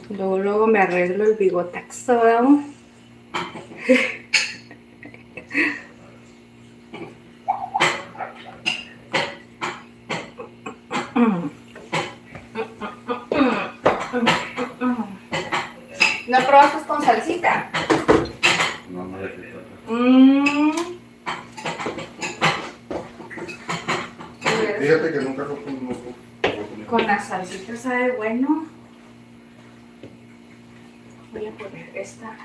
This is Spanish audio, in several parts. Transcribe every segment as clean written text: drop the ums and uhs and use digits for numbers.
Luego me arreglo el bigotaxo. ¿No probaste con salsita? No, no le quito. Fíjate que nunca lo pongo. Con la salsita sabe bueno. Voy a poner esta.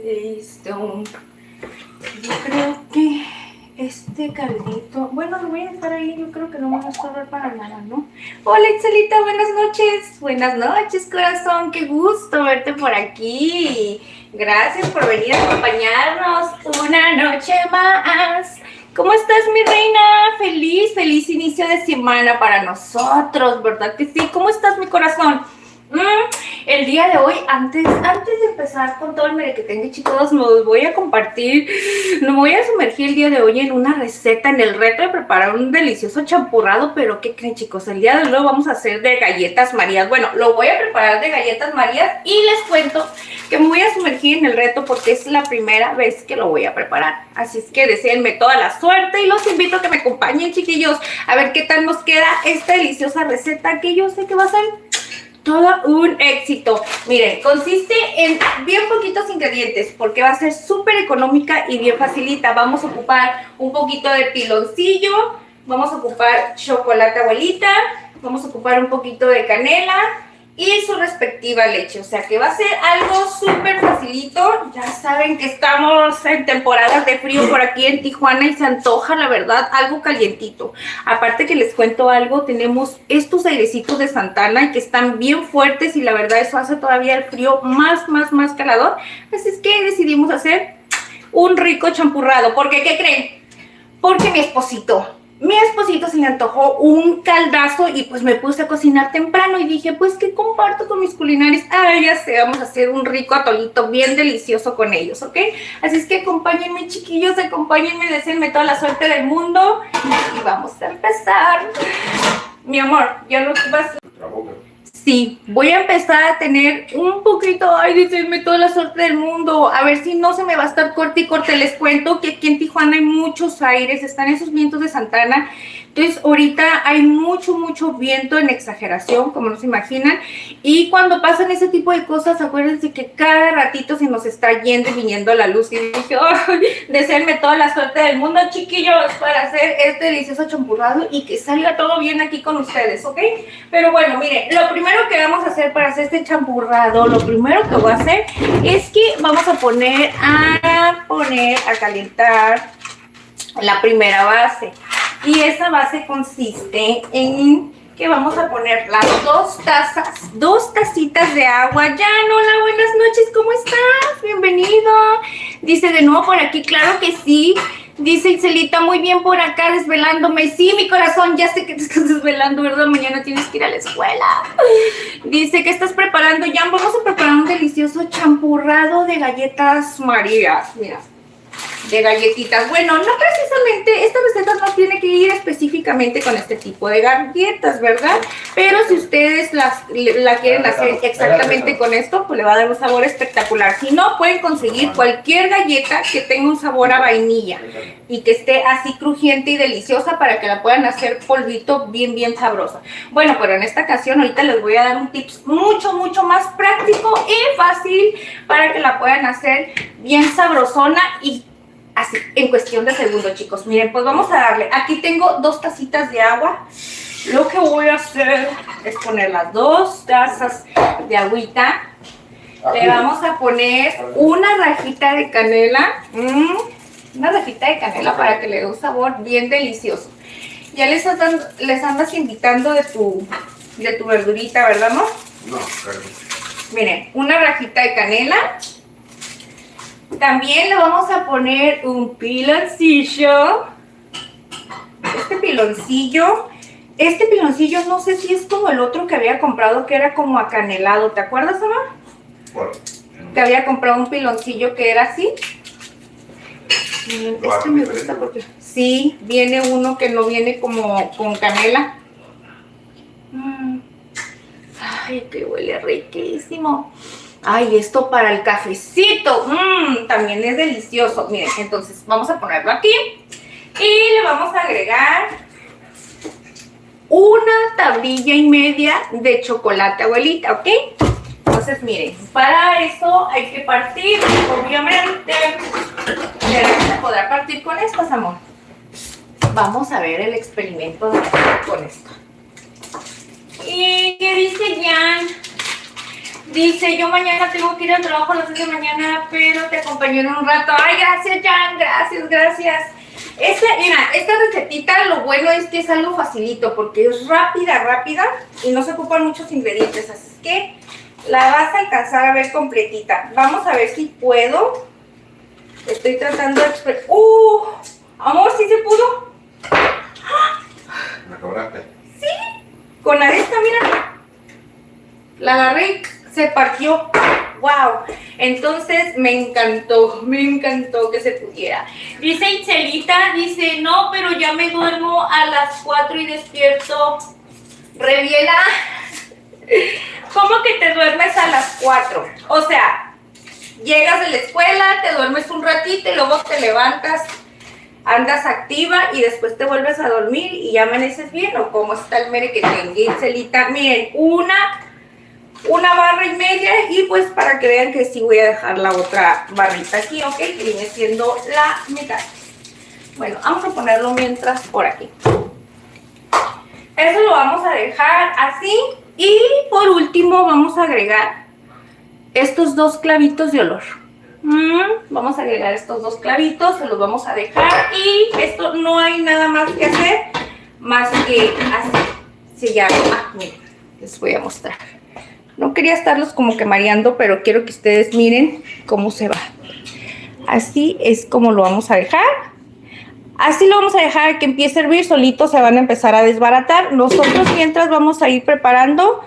Listo. Yo creo que este caldito, bueno, lo voy a dejar ahí, yo creo que no me va a estorbar para nada, ¿no? Hola, Itzelita, buenas noches. Buenas noches, corazón, qué gusto verte por aquí. Gracias por venir a acompañarnos una noche más. ¿Cómo estás, mi reina? Feliz inicio de semana para nosotros, ¿verdad que sí? ¿Cómo estás, mi corazón? El día de hoy, antes de empezar con todo el merequetengue, chicos, nos voy a compartir, nos voy a sumergir el día de hoy en una receta, en el reto de preparar un delicioso champurrado. Pero ¿qué creen, chicos? El día de hoy lo vamos a hacer de galletas Marías. Bueno, lo voy a preparar de galletas Marías y les cuento que me voy a sumergir en el reto porque es la primera vez que lo voy a preparar. Así es que deseenme toda la suerte y los invito a que me acompañen, chiquillos, a ver qué tal nos queda esta deliciosa receta que yo sé que va a ser todo un éxito. Miren, consiste en bien poquitos ingredientes porque va a ser súper económica y bien facilita. Vamos a ocupar un poquito de piloncillo, vamos a ocupar chocolate abuelita, vamos a ocupar un poquito de canela y su respectiva leche. O sea que va a ser algo súper facilito. Ya saben que estamos en temporadas de frío por aquí en Tijuana y se antoja, la verdad, algo calientito. Aparte que les cuento algo, tenemos estos airecitos de Santana y que están bien fuertes y la verdad eso hace todavía el frío más calador. Así es que decidimos hacer un rico champurrado. ¿Porque qué creen? Porque mi esposito se le antojó un caldazo y pues me puse a cocinar temprano y dije, pues que comparto con mis culinarios. Ya sé, vamos a hacer un rico atolito bien delicioso con ellos, ¿ok? Así es que acompáñenme, chiquillos, acompáñenme, deseenme toda la suerte del mundo y vamos a empezar. Mi amor, ya lo que vas a... Sí, voy a empezar a tener un poquito, deseenme toda la suerte del mundo, a ver si no se me va a estar corte y corte. Les cuento que aquí en Tijuana hay muchos aires, están esos vientos de Santana, entonces ahorita hay mucho viento en exageración, como no se imaginan, y cuando pasan ese tipo de cosas, acuérdense que cada ratito se nos está yendo y viniendo la luz, y dije, deseenme toda la suerte del mundo, chiquillos, para hacer este delicioso champurrado y que salga todo bien aquí con ustedes, ¿ok? Pero bueno, miren, lo primero que vamos a hacer para hacer este champurrado, lo primero que voy a hacer es que vamos a poner a calentar la primera base. Y esa base consiste en que vamos a poner las dos tacitas de agua. Jan, hola, buenas noches, ¿cómo estás? Bienvenido. Dice de nuevo por aquí, claro que sí. Dice Itzelita, muy bien por acá, desvelándome. Sí, mi corazón, ya sé que te estás desvelando, ¿verdad? Mañana tienes que ir a la escuela. Dice, ¿qué estás preparando, Jan? Vamos a preparar un delicioso champurrado de galletas Marías. Mira, de galletitas. Bueno, no precisamente, esta receta no tiene que ir específicamente con este tipo de galletas, ¿verdad? Pero si ustedes la quieren hacer exactamente con esto, pues le va a dar un sabor espectacular. Si no, pueden conseguir cualquier galleta que tenga un sabor a vainilla y que esté así crujiente y deliciosa para que la puedan hacer polvito bien sabrosa. Bueno, pero en esta ocasión ahorita les voy a dar un tips mucho más práctico y fácil para que la puedan hacer bien sabrosona y así, en cuestión de segundos, chicos. Miren, pues vamos a darle. Aquí tengo 2 tacitas de agua. Lo que voy a hacer es poner las 2 tazas de agüita. Le vamos a poner una rajita de canela. Una rajita de canela para que le dé un sabor bien delicioso. Ya les andas invitando de tu verdurita, ¿verdad, amor? No, claro. Miren, una rajita de canela. También le vamos a poner un piloncillo. Este piloncillo no sé si es como el otro que había comprado que era como acanelado. ¿Te acuerdas, amor? ¿Cuál? Que había comprado un piloncillo que era así. Miren, este me gusta porque sí, viene uno que no viene como con canela. Ay, que huele riquísimo. Ay, esto para el cafecito. También es delicioso. Miren, entonces vamos a ponerlo aquí. Y le vamos a agregar una tablilla y media de chocolate, abuelita, ¿ok? Entonces, miren, para eso hay que partir, obviamente. Ya no se podrá partir con estas, amor. Vamos a ver el experimento de hacer con esto. ¿Y qué dice Jan? Dice, yo mañana tengo que ir al trabajo a las 6 de la mañana, pero te acompaño en un rato. Ay, gracias, Jan, gracias. Mira, esta recetita, lo bueno es que es algo facilito, porque es rápida, y no se ocupan muchos ingredientes, así que la vas a alcanzar a ver completita. Vamos a ver si puedo. Estoy tratando de... amor, ¿sí se pudo? ¿Me cobraste? Sí, con la de esta, mira. La agarré, se partió. Wow, entonces me encantó que se pudiera. Dice Itzelita, dice, no, pero ya me duermo a las 4 y despierto. Reviela, ¿cómo que te duermes a las 4? O sea, llegas de la escuela, te duermes un ratito y luego te levantas, andas activa y después te vuelves a dormir y ya amaneces bien. ¿O cómo está el mere que tenga, Itzelita? Miren, una barra y media, y pues para que vean que sí voy a dejar la otra barrita aquí, ok, que viene siendo la mitad. Bueno, vamos a ponerlo mientras por aquí. Eso lo vamos a dejar así, y por último vamos a agregar estos 2 clavitos de olor. Vamos a agregar estos 2 clavitos, se los vamos a dejar, y esto no hay nada más que hacer más que así. Se llama, miren, les voy a mostrar. No quería estarlos como que mareando, pero quiero que ustedes miren cómo se va. Así es como lo vamos a dejar. Así lo vamos a dejar que empiece a hervir, solito se van a empezar a desbaratar. Nosotros mientras vamos a ir preparando,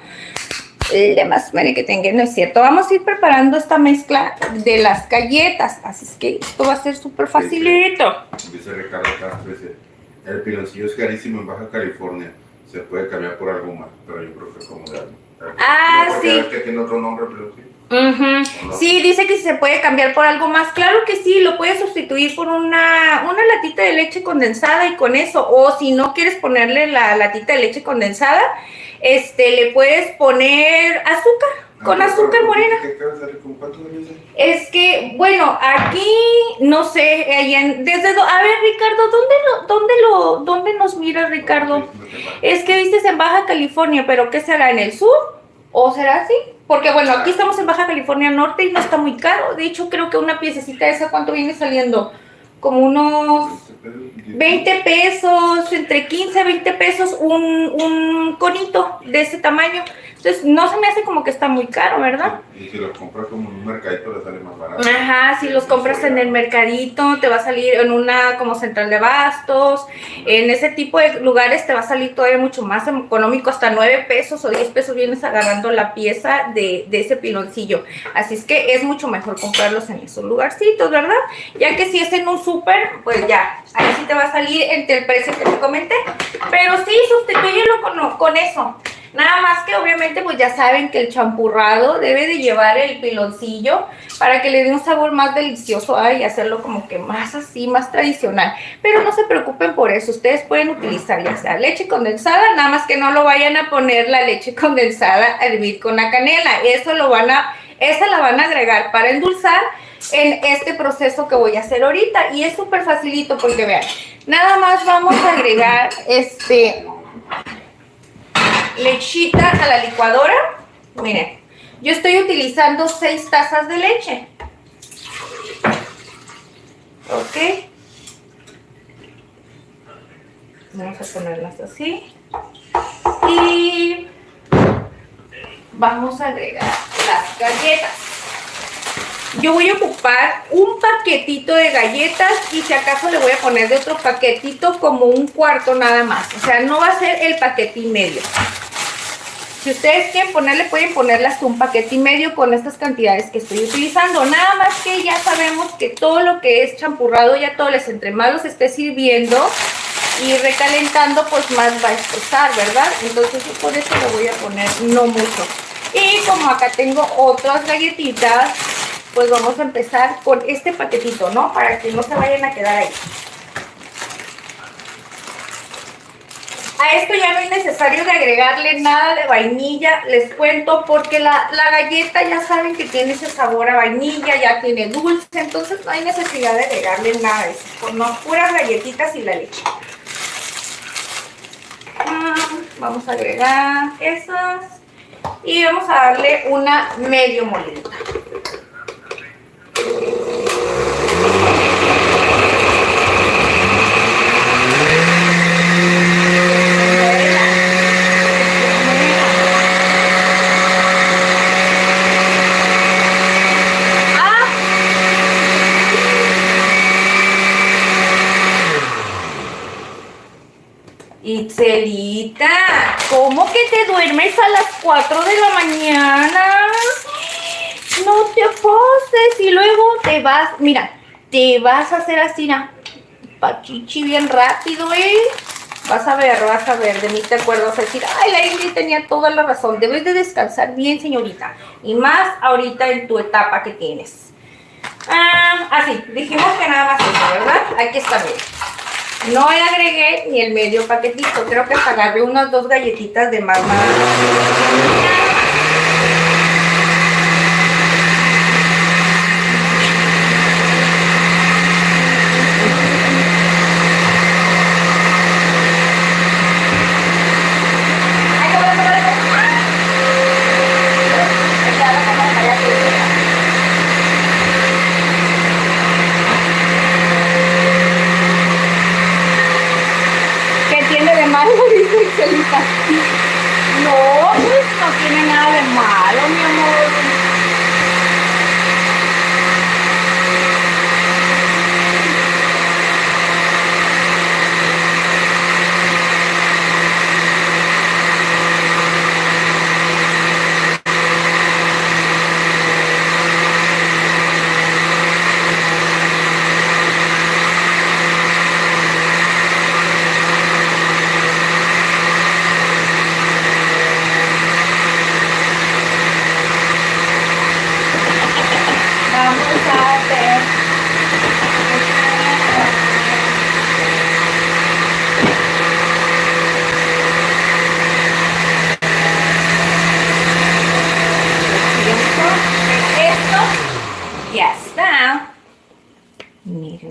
demás manera que tengan, no es cierto. Vamos a ir preparando esta mezcla de las galletas. Así es que esto va a ser súper facilito. Dice Ricardo Castro, dice, el piloncillo es carísimo en Baja California. Se puede cambiar por algo más, pero yo creo que es como de algo. No, sí. Es que tiene otro nombre, pero sí. No. Sí, dice que si se puede cambiar por algo más. Claro que sí, lo puedes sustituir por una latita de leche condensada y con eso. O si no quieres ponerle la latita de leche condensada, le puedes poner azúcar. Con azúcar morena. Es que, bueno, aquí, no sé, a ver, Ricardo, ¿dónde nos miras, Ricardo? Es que dices en Baja California, pero ¿qué será, en el sur? ¿O será así? Porque, bueno, aquí estamos en Baja California Norte y no está muy caro. De hecho, creo que una piececita esa, ¿cuánto viene saliendo? Como unos 20 pesos, entre 15 a 20 pesos, un conito de ese tamaño. Entonces, no se me hace como que está muy caro, ¿verdad? Y si los compras como en un mercadito, le sale más barato. Ajá, si los compras en el mercadito, te va a salir en una como central de abastos. En ese tipo de lugares te va a salir todavía mucho más económico, hasta 9 pesos o 10 pesos vienes agarrando la pieza de ese piloncillo. Así es que es mucho mejor comprarlos en esos lugarcitos, ¿verdad? Ya que si es en un súper, pues ya, ahí sí te va a salir entre el precio que te comenté. Pero sí, sustitúyelo con eso. Nada más que obviamente pues ya saben que el champurrado debe de llevar el piloncillo para que le dé un sabor más delicioso y hacerlo como que más así, más tradicional. Pero no se preocupen por eso, ustedes pueden utilizar ya sea leche condensada, nada más que no lo vayan a poner la leche condensada a hervir con la canela. Esa la van a agregar para endulzar en este proceso que voy a hacer ahorita. Y es súper facilito porque vean, nada más vamos a agregar lechita a la licuadora. Miren, yo estoy utilizando 6 tazas de leche. Ok. Vamos a ponerlas así. Y vamos a agregar las galletas. Yo voy a ocupar ocupar un paquetito de galletas y si acaso le voy a poner de otro paquetito como un cuarto nada más. O sea, no va a ser el paquete y medio. Si ustedes quieren ponerle, pueden ponerle hasta un paquete y medio con estas cantidades que estoy utilizando. Nada más que ya sabemos que todo lo que es champurrado, ya todo les entre más los esté sirviendo y recalentando, pues más va a espesar, ¿verdad? Entonces yo por eso le voy a poner no mucho. Y como acá tengo otras galletitas, pues vamos a empezar con este paquetito, ¿no? Para que no se vayan a quedar ahí. A esto ya no es necesario de agregarle nada de vainilla, les cuento, porque la galleta ya saben que tiene ese sabor a vainilla, ya tiene dulce, entonces no hay necesidad de agregarle nada de eso, no, puras galletitas y la leche. Vamos a agregar esas y vamos a darle una medio molida. Itzelita, ¿cómo que te duermes a las 4 de la mañana? No te pases y luego te vas, mira, te vas a hacer así, pachichi bien rápido, Vas a ver, de mí te acuerdas a decir, ay, la Ingrid tenía toda la razón, debes de descansar bien, señorita, y más ahorita en tu etapa que tienes. Así, dijimos que nada más eso, ¿verdad? Aquí está bien. No le agregué ni el medio paquetito, creo que agarré unas 2 galletitas de mamá. No, pues no tiene nada de malo, mi amor.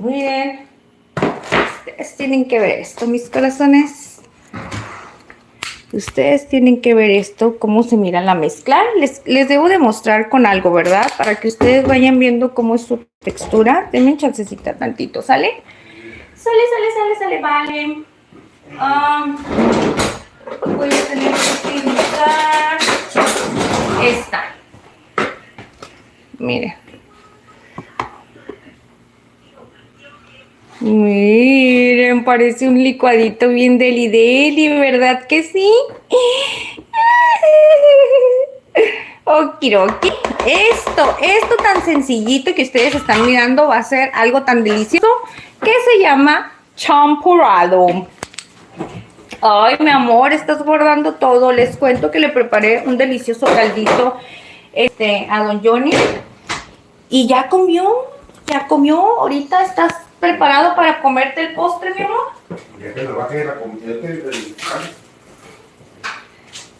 Miren. Ustedes tienen que ver esto, mis corazones. Ustedes tienen que ver esto, cómo se mira la mezcla. Les debo de mostrar con algo, ¿verdad? Para que ustedes vayan viendo cómo es su textura. Denme chancecita tantito, ¿sale? Sale, vale. Voy a tener que utilizar esta. Miren. Miren, parece un licuadito bien deli, ¿verdad que sí? Okiroki. Esto tan sencillito que ustedes están mirando va a ser algo tan delicioso que se llama champurrado. Ay, mi amor, estás guardando todo. Les cuento que le preparé un delicioso caldito a don Johnny. Y ya comió. Ahorita estás preparado para comerte el postre, mi amor. Ya que me baje la comida,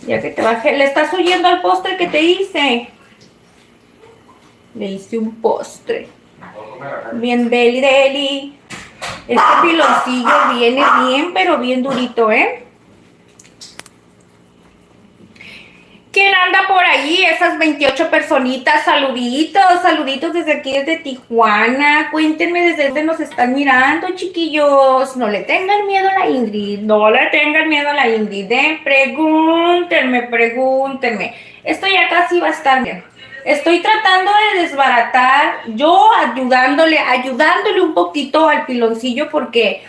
ya que te baje, le estás huyendo al postre que te hice. Le hice un postre. Bien deli. Este piloncillo viene bien, pero bien durito, ¿Quién anda por ahí? Esas 28 personitas, saluditos desde aquí, desde Tijuana. Cuéntenme desde dónde nos están mirando, chiquillos. No le tengan miedo a la Ingrid, Pregúntenme. Esto ya casi va a estar bien. Estoy tratando de desbaratar, yo ayudándole un poquito al piloncillo porque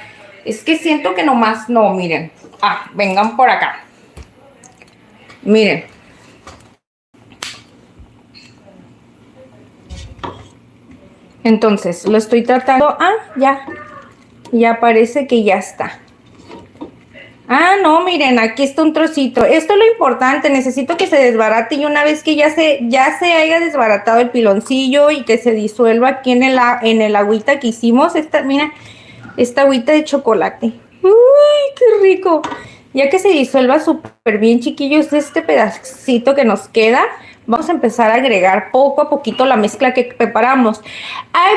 es que siento que nomás no, miren. Ah, vengan por acá. Miren. Entonces, lo estoy tratando. Ah, ya. Ya parece que ya está. Ah, no, miren, aquí está un trocito. Esto es lo importante, necesito que se desbarate y una vez que ya se haya desbaratado el piloncillo y que se disuelva aquí en el agüita que hicimos, mira, esta agüita de chocolate. ¡Uy, qué rico! Ya que se disuelva súper bien, chiquillos, este pedacito que nos queda, vamos a empezar a agregar poco a poquito la mezcla que preparamos. A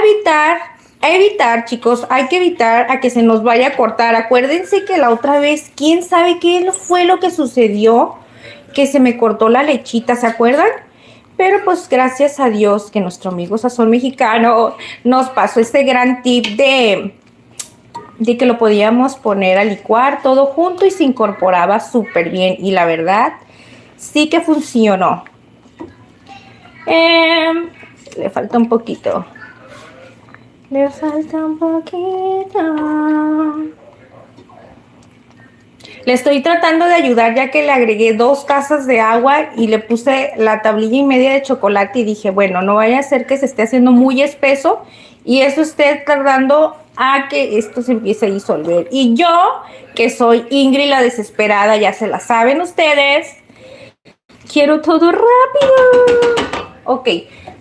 evitar, chicos, hay que evitar a que se nos vaya a cortar. Acuérdense que la otra vez, ¿quién sabe qué fue lo que sucedió? Que se me cortó la lechita, ¿se acuerdan? Pero pues gracias a Dios que nuestro amigo Sazón Mexicano nos pasó este gran tip de que lo podíamos poner a licuar todo junto y se incorporaba súper bien. Y la verdad, sí que funcionó. Le falta un poquito. Le falta un poquito. Le estoy tratando de ayudar ya que le agregué 2 tazas de agua y le puse la tablilla y media de chocolate y dije, bueno, no vaya a ser que se esté haciendo muy espeso y eso esté tardando a que esto se empiece a disolver. Y yo, que soy Ingrid la desesperada, ya se la saben ustedes, quiero todo rápido. Ok,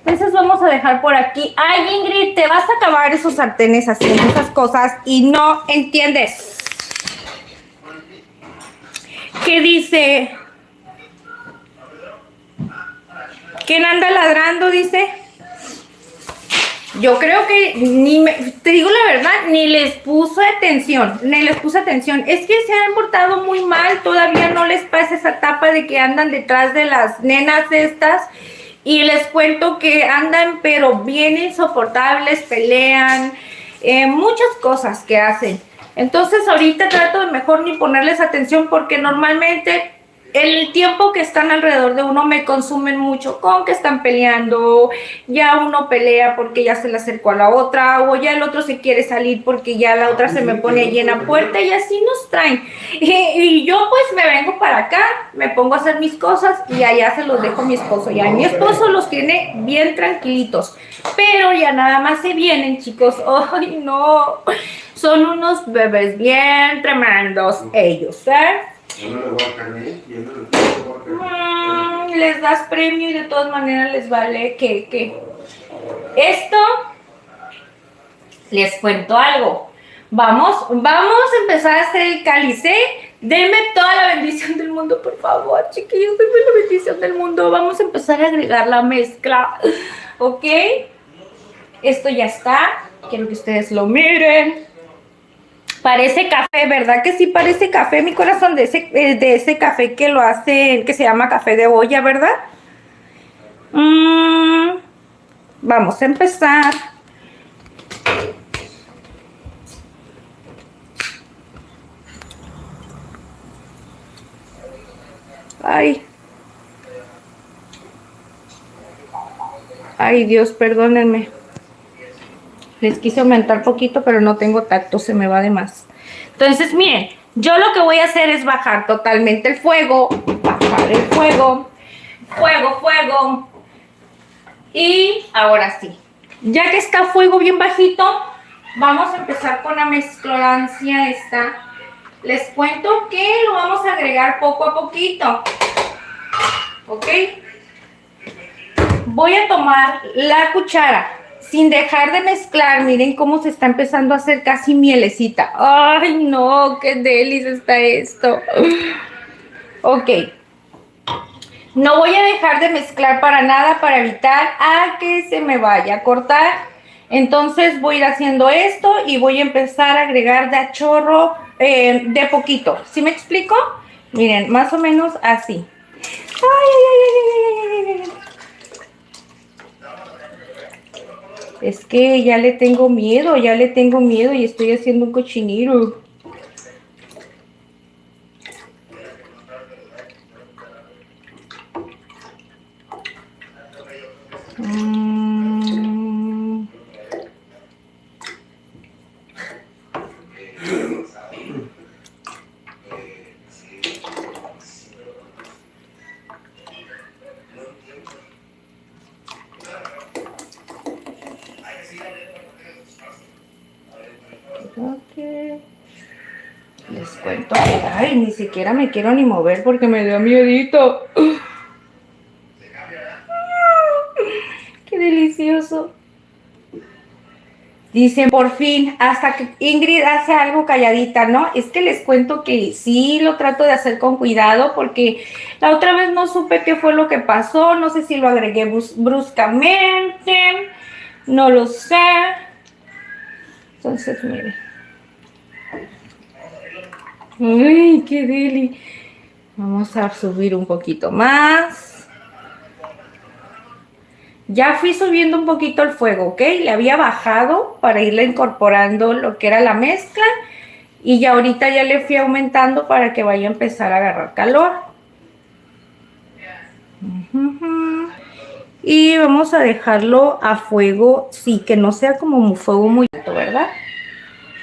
entonces vamos a dejar por aquí. Ay, Ingrid, te vas a acabar esos sartenes haciendo esas cosas y no entiendes. ¿Qué dice? ¿Quién anda ladrando? Dice. Yo creo que te digo la verdad, ni les puse atención. Es que se han portado muy mal, todavía no les pasa esa etapa de que andan detrás de las nenas estas. Y les cuento que andan pero bien insoportables, pelean, muchas cosas que hacen. Entonces ahorita trato de mejor ni ponerles atención porque normalmente el tiempo que están alrededor de uno me consumen mucho con que están peleando, ya uno pelea porque ya se le acercó a la otra o ya el otro se quiere salir porque ya la otra se me pone allí en la puerta y así nos traen. Y yo pues me vengo para acá, me pongo a hacer mis cosas y allá se los dejo a mi esposo. Ya mi esposo los tiene bien tranquilitos, pero ya nada más se vienen, chicos. ¡Ay, no! Son unos bebés bien tremendos ellos, ¿eh? Les das premio y de todas maneras les vale que esto. Les cuento algo. Vamos a empezar a hacer el cáliz. Denme toda la bendición del mundo, por favor, chiquillos. Denme la bendición del mundo. Vamos a empezar a agregar la mezcla. ¿Ok? Esto ya está. Quiero que ustedes lo miren. Parece café, ¿verdad que sí parece café, mi corazón? De ese café que lo hacen, que se llama café de olla, ¿verdad? Vamos a empezar. Ay, Dios, perdónenme. Les quise aumentar poquito, pero no tengo tacto, se me va de más. Entonces, miren, yo lo que voy a hacer es bajar totalmente el fuego. Bajar el fuego. Fuego. Y ahora sí. Ya que está fuego bien bajito, vamos a empezar con la mezclancia esta. Les cuento que lo vamos a agregar poco a poquito. ¿Ok? Voy a tomar la cuchara sin dejar de mezclar. Miren cómo se está empezando a hacer casi mielecita. ¡Ay, no! ¡Qué delis está esto! Ok. No voy a dejar de mezclar para nada para evitar a que se me vaya a cortar. Entonces voy a ir haciendo esto y voy a empezar a agregar de a chorro de poquito. ¿Sí me explico? Miren, más o menos así. ¡Ay! Es que ya le tengo miedo y estoy haciendo un cochinero. Mm. Okay. Les cuento que, ay, ni siquiera me quiero ni mover porque me da miedito. ¡Qué delicioso! Dicen, por fin, hasta que Ingrid hace algo calladita, ¿no? Es que les cuento que sí lo trato de hacer con cuidado porque la otra vez no supe qué fue lo que pasó. No sé si lo agregué bruscamente, no lo sé. Entonces, miren. ¡Uy, qué deli! Vamos a subir un poquito más. Ya fui subiendo un poquito el fuego, ¿ok? Le había bajado para irle incorporando lo que era la mezcla. Y ya ahorita ya le fui aumentando para que vaya a empezar a agarrar calor. Y vamos a dejarlo a fuego, sí, que no sea como un fuego muy alto, ¿verdad?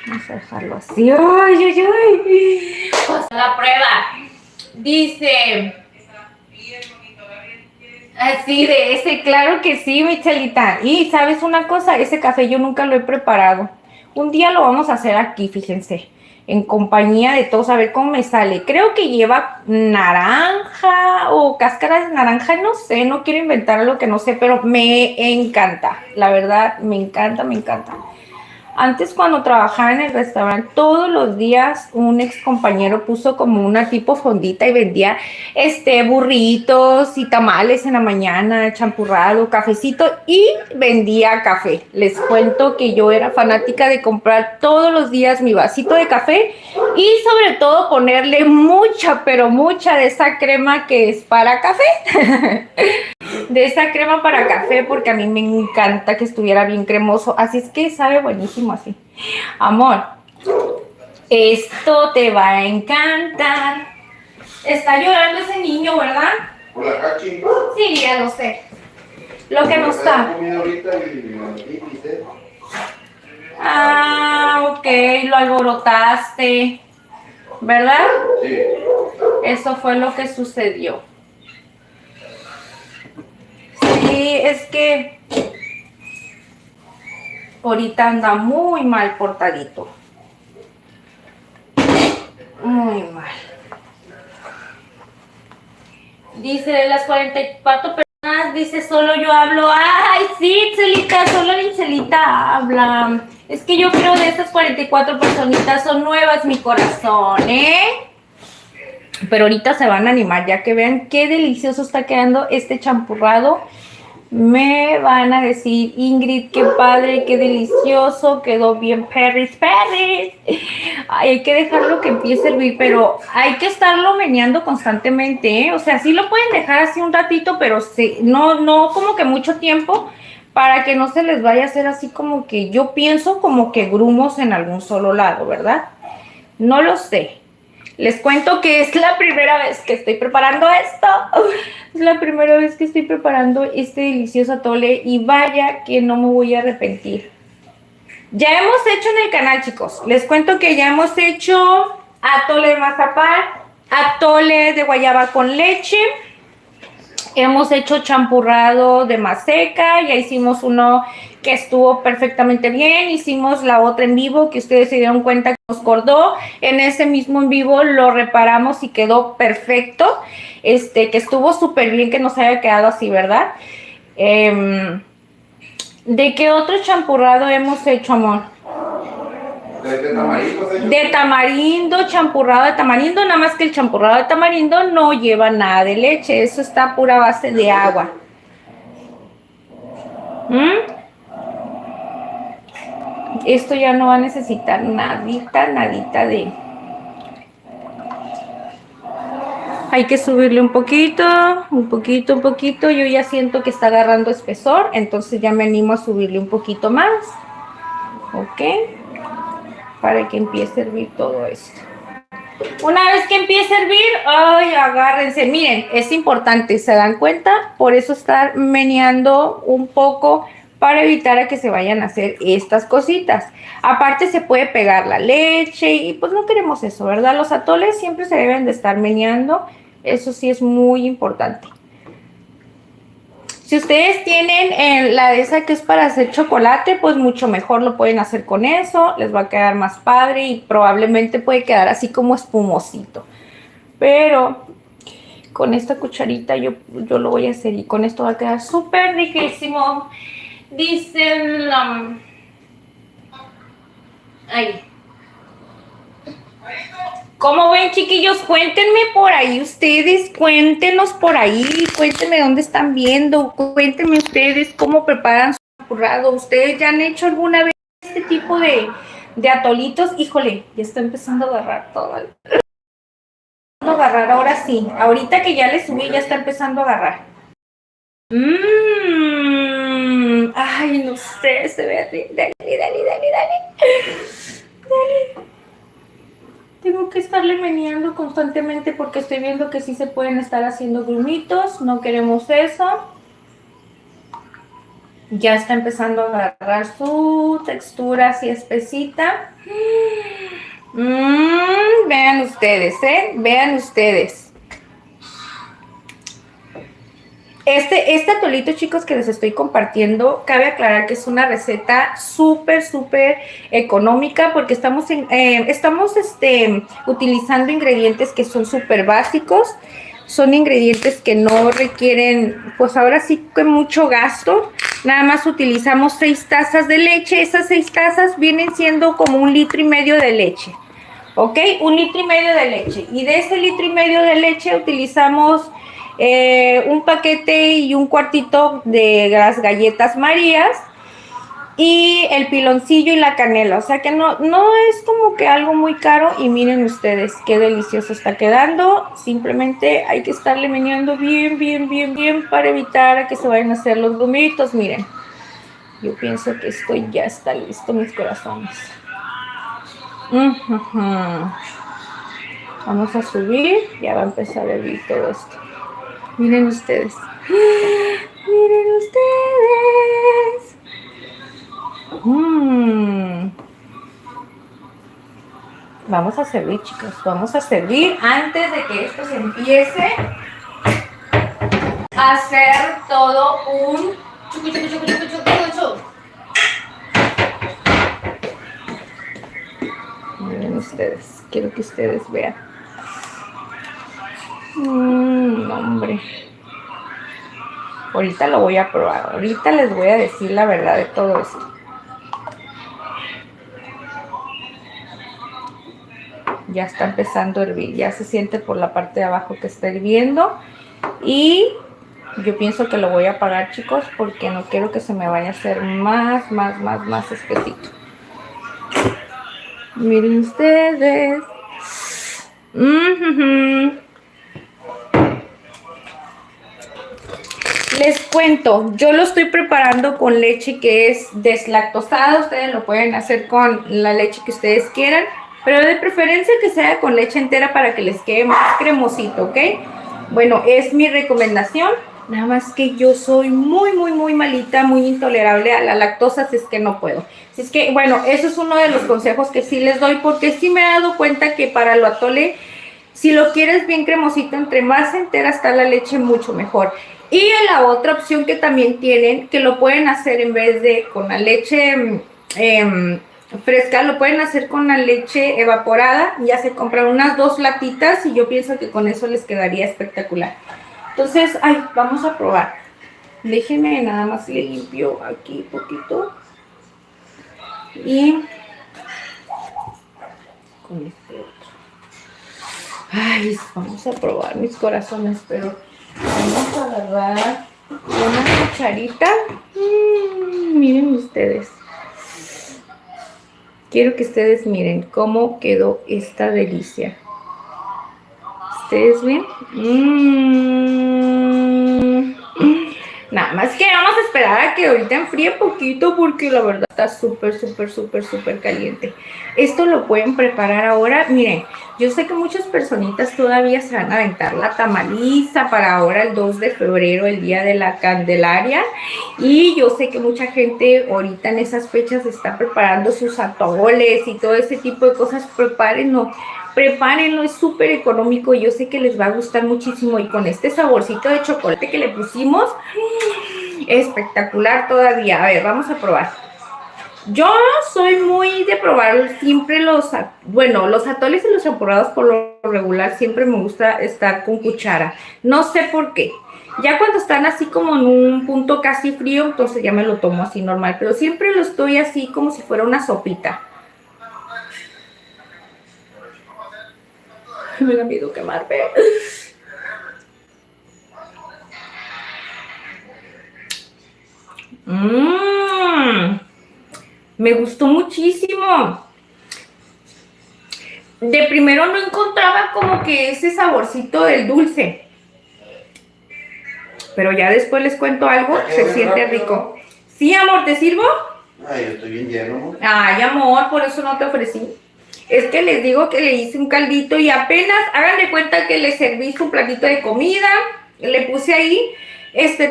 Vamos a dejarlo así. ¡Ay, ay, ay! Pues la prueba. Dice... Así de ese, claro que sí, Michelita. Y ¿sabes una cosa? Ese café yo nunca lo he preparado. Un día lo vamos a hacer aquí, fíjense, en compañía de todos, a ver cómo me sale. Creo que lleva naranja o cáscara de naranja, no sé, no quiero inventar algo que no sé, pero me encanta. La verdad, me encanta, me encanta. Antes cuando trabajaba en el restaurante, todos los días un ex compañero puso como una tipo fondita y vendía burritos y tamales en la mañana, champurrado, cafecito y vendía café. Les cuento que yo era fanática de comprar todos los días mi vasito de café y sobre todo ponerle mucha, pero mucha de esa crema que es para café. De esa crema para café porque a mí me encanta que estuviera bien cremoso, así es que sabe buenísimo así. Amor, esto te va a encantar. Está llorando ese niño, ¿verdad? Hola, Hachi. Sí, ya lo sé. Lo que no está. Ah, ok, lo alborotaste, ¿verdad? Sí. Eso fue lo que sucedió. Sí, es que ahorita anda muy mal portadito. Muy mal. Dice, de las 44 personas, dice, solo yo hablo. Ay, sí, Celita, solo Celita habla. Es que yo creo de esas 44 personitas son nuevas, mi corazón, ¿eh? Pero ahorita se van a animar, ya que vean qué delicioso está quedando este champurrado. Me van a decir, Ingrid, qué padre, qué delicioso, quedó bien perris. Ay, hay que dejarlo que empiece a hervir, pero hay que estarlo meneando constantemente, ¿eh? O sea, sí lo pueden dejar así un ratito, pero no como que mucho tiempo, para que no se les vaya a hacer así como que, yo pienso como que grumos en algún solo lado, ¿verdad? No lo sé. Les cuento que es la primera vez que estoy preparando esto. Es la primera vez que estoy preparando este delicioso atole y vaya que no me voy a arrepentir. Ya hemos hecho en el canal, chicos. Les cuento que ya hemos hecho atole de mazapán, atole de guayaba con leche. Hemos hecho champurrado de maseca, ya hicimos uno que estuvo perfectamente bien, hicimos la otra en vivo que ustedes se dieron cuenta que nos cordó, en ese mismo en vivo lo reparamos y quedó perfecto, que estuvo súper bien que nos haya quedado así, ¿verdad? ¿De qué otro champurrado hemos hecho, amor? De tamarindo, champurrado de tamarindo, nada más que el champurrado de tamarindo no lleva nada de leche, eso está a pura base de agua. Esto ya no va a necesitar nadita de... Hay que subirle un poquito, yo ya siento que está agarrando espesor, entonces ya me animo a subirle un poquito más, ¿ok? Para que empiece a hervir todo esto. Una vez que empiece a hervir, ay, agárrense. Miren, es importante, ¿se dan cuenta? Por eso estar meneando un poco para evitar a que se vayan a hacer estas cositas. Aparte se puede pegar la leche y pues no queremos eso, ¿verdad? Los atoles siempre se deben de estar meneando. Eso sí es muy importante. Si ustedes tienen la de esa que es para hacer chocolate, pues mucho mejor lo pueden hacer con eso. Les va a quedar más padre y probablemente puede quedar así como espumosito. Pero con esta cucharita yo lo voy a hacer y con esto va a quedar súper riquísimo. Dicen... ahí. ¿Cómo ven, chiquillos? Cuéntenme por ahí ustedes, cuéntenos por ahí, cuéntenme dónde están viendo, cuéntenme ustedes cómo preparan su champurrado. ¿Ustedes ya han hecho alguna vez este tipo de atolitos? Híjole, ya está empezando a agarrar todo. Agarrar ahora sí, ahorita que ya le subí ya está empezando a agarrar. Ay, no sé, se ve, dale. Tengo que estarle meneando constantemente porque estoy viendo que sí se pueden estar haciendo grumitos. No queremos eso. Ya está empezando a agarrar su textura así espesita. Vean ustedes, vean ustedes. Este atolito, chicos, que les estoy compartiendo, cabe aclarar que es una receta súper económica porque estamos utilizando ingredientes que son súper básicos. Son ingredientes que no requieren, pues ahora sí que mucho gasto. Nada más utilizamos 6 tazas de leche. Esas 6 tazas vienen siendo como 1,5 litros de leche. ¿Ok? 1,5 litros de leche. Y de ese 1,5 litros de leche utilizamos... un paquete y un cuartito de las galletas Marías y el piloncillo y la canela, o sea que no es como que algo muy caro. Y miren ustedes qué delicioso está quedando. Simplemente hay que estarle meneando bien para evitar que se vayan a hacer los grumitos. Miren, yo pienso que esto ya está listo, mis corazones. Vamos a subir, ya va a empezar a hervir todo esto. Miren ustedes. Miren ustedes. Vamos a servir, chicos. Vamos a servir antes de que esto se empiece a hacer todo un chucu. Miren ustedes. Quiero que ustedes vean. Hombre, ahorita lo voy a probar, ahorita les voy a decir la verdad de todo esto. Ya está empezando a hervir, ya se siente por la parte de abajo que está hirviendo y yo pienso que lo voy a apagar, chicos, porque no quiero que se me vaya a hacer más espesito. Miren ustedes. Les cuento, yo lo estoy preparando con leche que es deslactosada. Ustedes lo pueden hacer con la leche que ustedes quieran, pero de preferencia que sea con leche entera para que les quede más cremosito, ¿ok? Bueno, es mi recomendación. Nada más que yo soy muy malita, muy intolerable a la lactosa, así es que no puedo. Así es que, bueno, eso es uno de los consejos que sí les doy, porque sí me he dado cuenta que para el atole, si lo quieres bien cremosito, entre más entera está la leche, mucho mejor. Y la otra opción que también tienen, que lo pueden hacer en vez de con la leche fresca, lo pueden hacer con la leche evaporada. Ya se compran unas 2 latitas y yo pienso que con eso les quedaría espectacular. Entonces, vamos a probar. Déjenme nada más le limpio aquí poquito. Y con este otro. Vamos a probar, mis corazones, pero vamos a agarrar una cucharita. Miren ustedes. Quiero que ustedes miren cómo quedó esta delicia. ¿Ustedes ven? Nada Nada más que vamos a esperar a que ahorita enfríe poquito porque la verdad está súper, súper, súper, súper caliente. Esto lo pueden preparar ahora. Miren, yo sé que muchas personitas todavía se van a aventar la tamaliza para ahora el 2 de febrero, el día de la Candelaria. Y yo sé que mucha gente ahorita en esas fechas está preparando sus atoles y todo ese tipo de cosas. Prepárenlo, es súper económico. Yo sé que les va a gustar muchísimo. Y con este saborcito de chocolate que le pusimos, espectacular todavía. A ver, vamos a probar. Yo soy muy de probar siempre los atoles y los champurrados por lo regular siempre me gusta estar con cuchara. No sé por qué. Ya cuando están así como en un punto casi frío, entonces ya me lo tomo así normal. Pero siempre lo estoy así como si fuera una sopita. Me da miedo quemarme. Me gustó muchísimo. De primero no encontraba como que ese saborcito del dulce. Pero ya después les cuento algo, se siente rico. Sí, amor, ¿te sirvo? Ay, yo estoy bien lleno, amor. Ay, amor, por eso no te ofrecí. Es que les digo que le hice un caldito y apenas hagan de cuenta que le serví su platito de comida, le puse ahí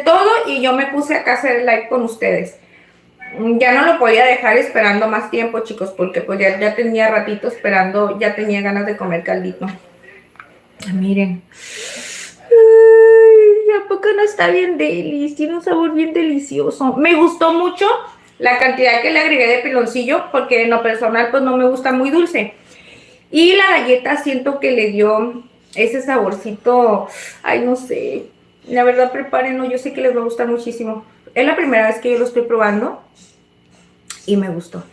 todo y yo me puse acá a hacer el live con ustedes. Ya no lo podía dejar esperando más tiempo, chicos, porque pues ya tenía ratito esperando, ya tenía ganas de comer caldito. Miren. Ay, ¿a poco no está bien delicioso? Tiene un sabor bien delicioso. Me gustó mucho la cantidad que le agregué de piloncillo, porque en lo personal pues no me gusta muy dulce. Y la galleta siento que le dio ese saborcito, ay, no sé. La verdad, prepárenlo, yo sé que les va a gustar muchísimo. Es la primera vez que yo lo estoy probando y me gustó.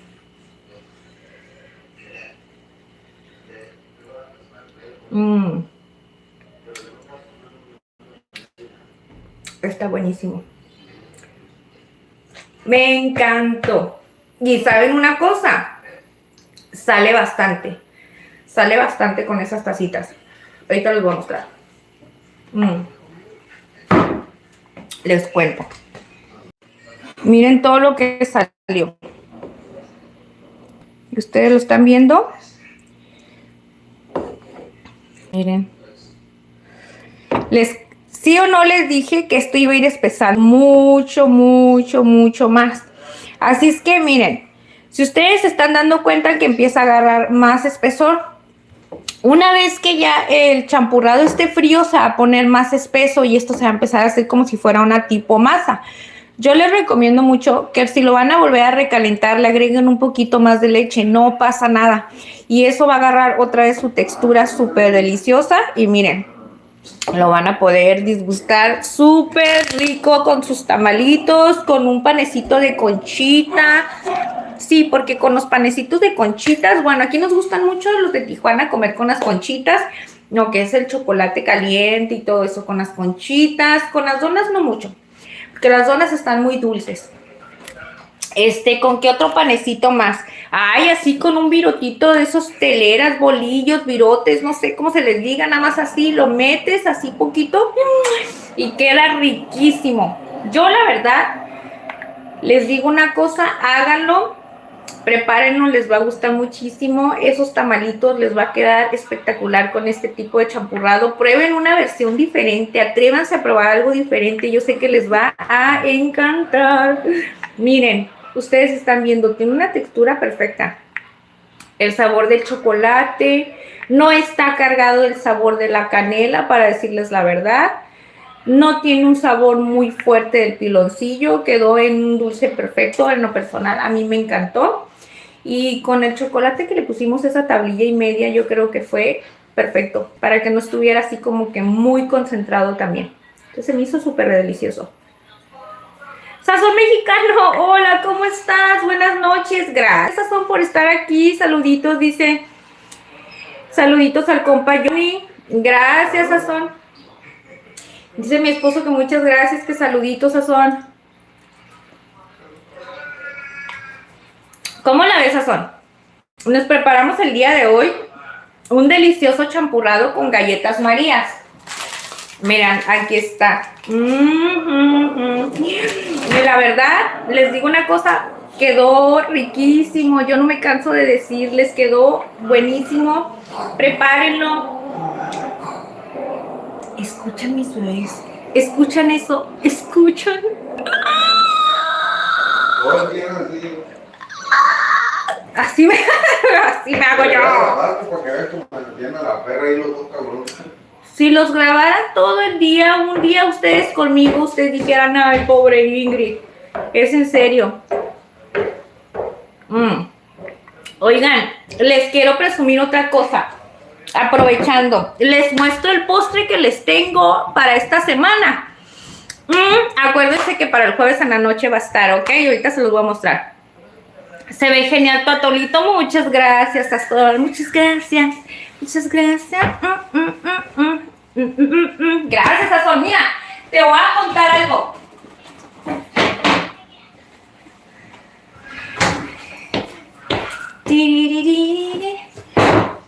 Está buenísimo. Me encantó. Y ¿saben una cosa? Sale bastante. Sale bastante con esas tacitas. Ahorita les voy a mostrar. Les cuento. Miren todo lo que salió. ¿Ustedes lo están viendo? Miren. ¿Sí o no les dije que esto iba a ir espesando mucho, mucho, mucho más? Así es que miren, si ustedes se están dando cuenta que empieza a agarrar más espesor, una vez que ya el champurrado esté frío se va a poner más espeso y esto se va a empezar a hacer como si fuera una tipo masa. Yo les recomiendo mucho que si lo van a volver a recalentar, le agreguen un poquito más de leche, no pasa nada. Y eso va a agarrar otra vez su textura súper deliciosa y miren, lo van a poder disgustar súper rico con sus tamalitos, con un panecito de conchita. Sí, porque con los panecitos de conchitas, bueno, aquí nos gustan mucho los de Tijuana comer con las conchitas, lo que es el chocolate caliente y todo eso con las conchitas. Con las donas no mucho, porque las donas están muy dulces. ¿Con qué otro panecito más? Ay, así con un virotito de esos teleras, bolillos, virotes, no sé cómo se les diga, nada más así, lo metes así poquito y queda riquísimo. Yo la verdad, les digo una cosa, háganlo, prepárenlo, les va a gustar muchísimo. Esos tamalitos les va a quedar espectacular con este tipo de champurrado. Prueben una versión diferente, atrévanse a probar algo diferente, yo sé que les va a encantar. Miren. Ustedes están viendo, tiene una textura perfecta. El sabor del chocolate, no está cargado el sabor de la canela, para decirles la verdad. No tiene un sabor muy fuerte del piloncillo, quedó en un dulce perfecto, en lo personal a mí me encantó. Y con el chocolate que le pusimos esa tablilla y media, yo creo que fue perfecto, para que no estuviera así como que muy concentrado también. Entonces se me hizo súper delicioso. Sazón Mexicano, hola, ¿cómo estás? Buenas noches, gracias Sazón por estar aquí, saluditos, dice, saluditos al compa Johnny, gracias Sazón, dice mi esposo que muchas gracias, que saluditos Sazón. ¿Cómo la ves, Sazón? Nos preparamos el día de hoy un delicioso champurrado con galletas Marías. Miren, aquí está. Y la verdad, les digo una cosa, quedó riquísimo. Yo no me canso de decirles, quedó buenísimo. Prepárenlo. Escuchan mis bebés. Escuchan eso. Escuchan. Así me hago yo. Si los grabaran todo el día, un día ustedes conmigo, ustedes dijeran, ay, pobre Ingrid. Es en serio. Oigan, les quiero presumir otra cosa. Aprovechando, les muestro el postre que les tengo para esta semana. Acuérdense que para el jueves en la noche va a estar, ¿ok? Ahorita se los voy a mostrar. Se ve genial tu atolito. Muchas gracias a todos. Muchas gracias. Muchas gracias. Gracias, Azul. Mira, te voy a contar algo.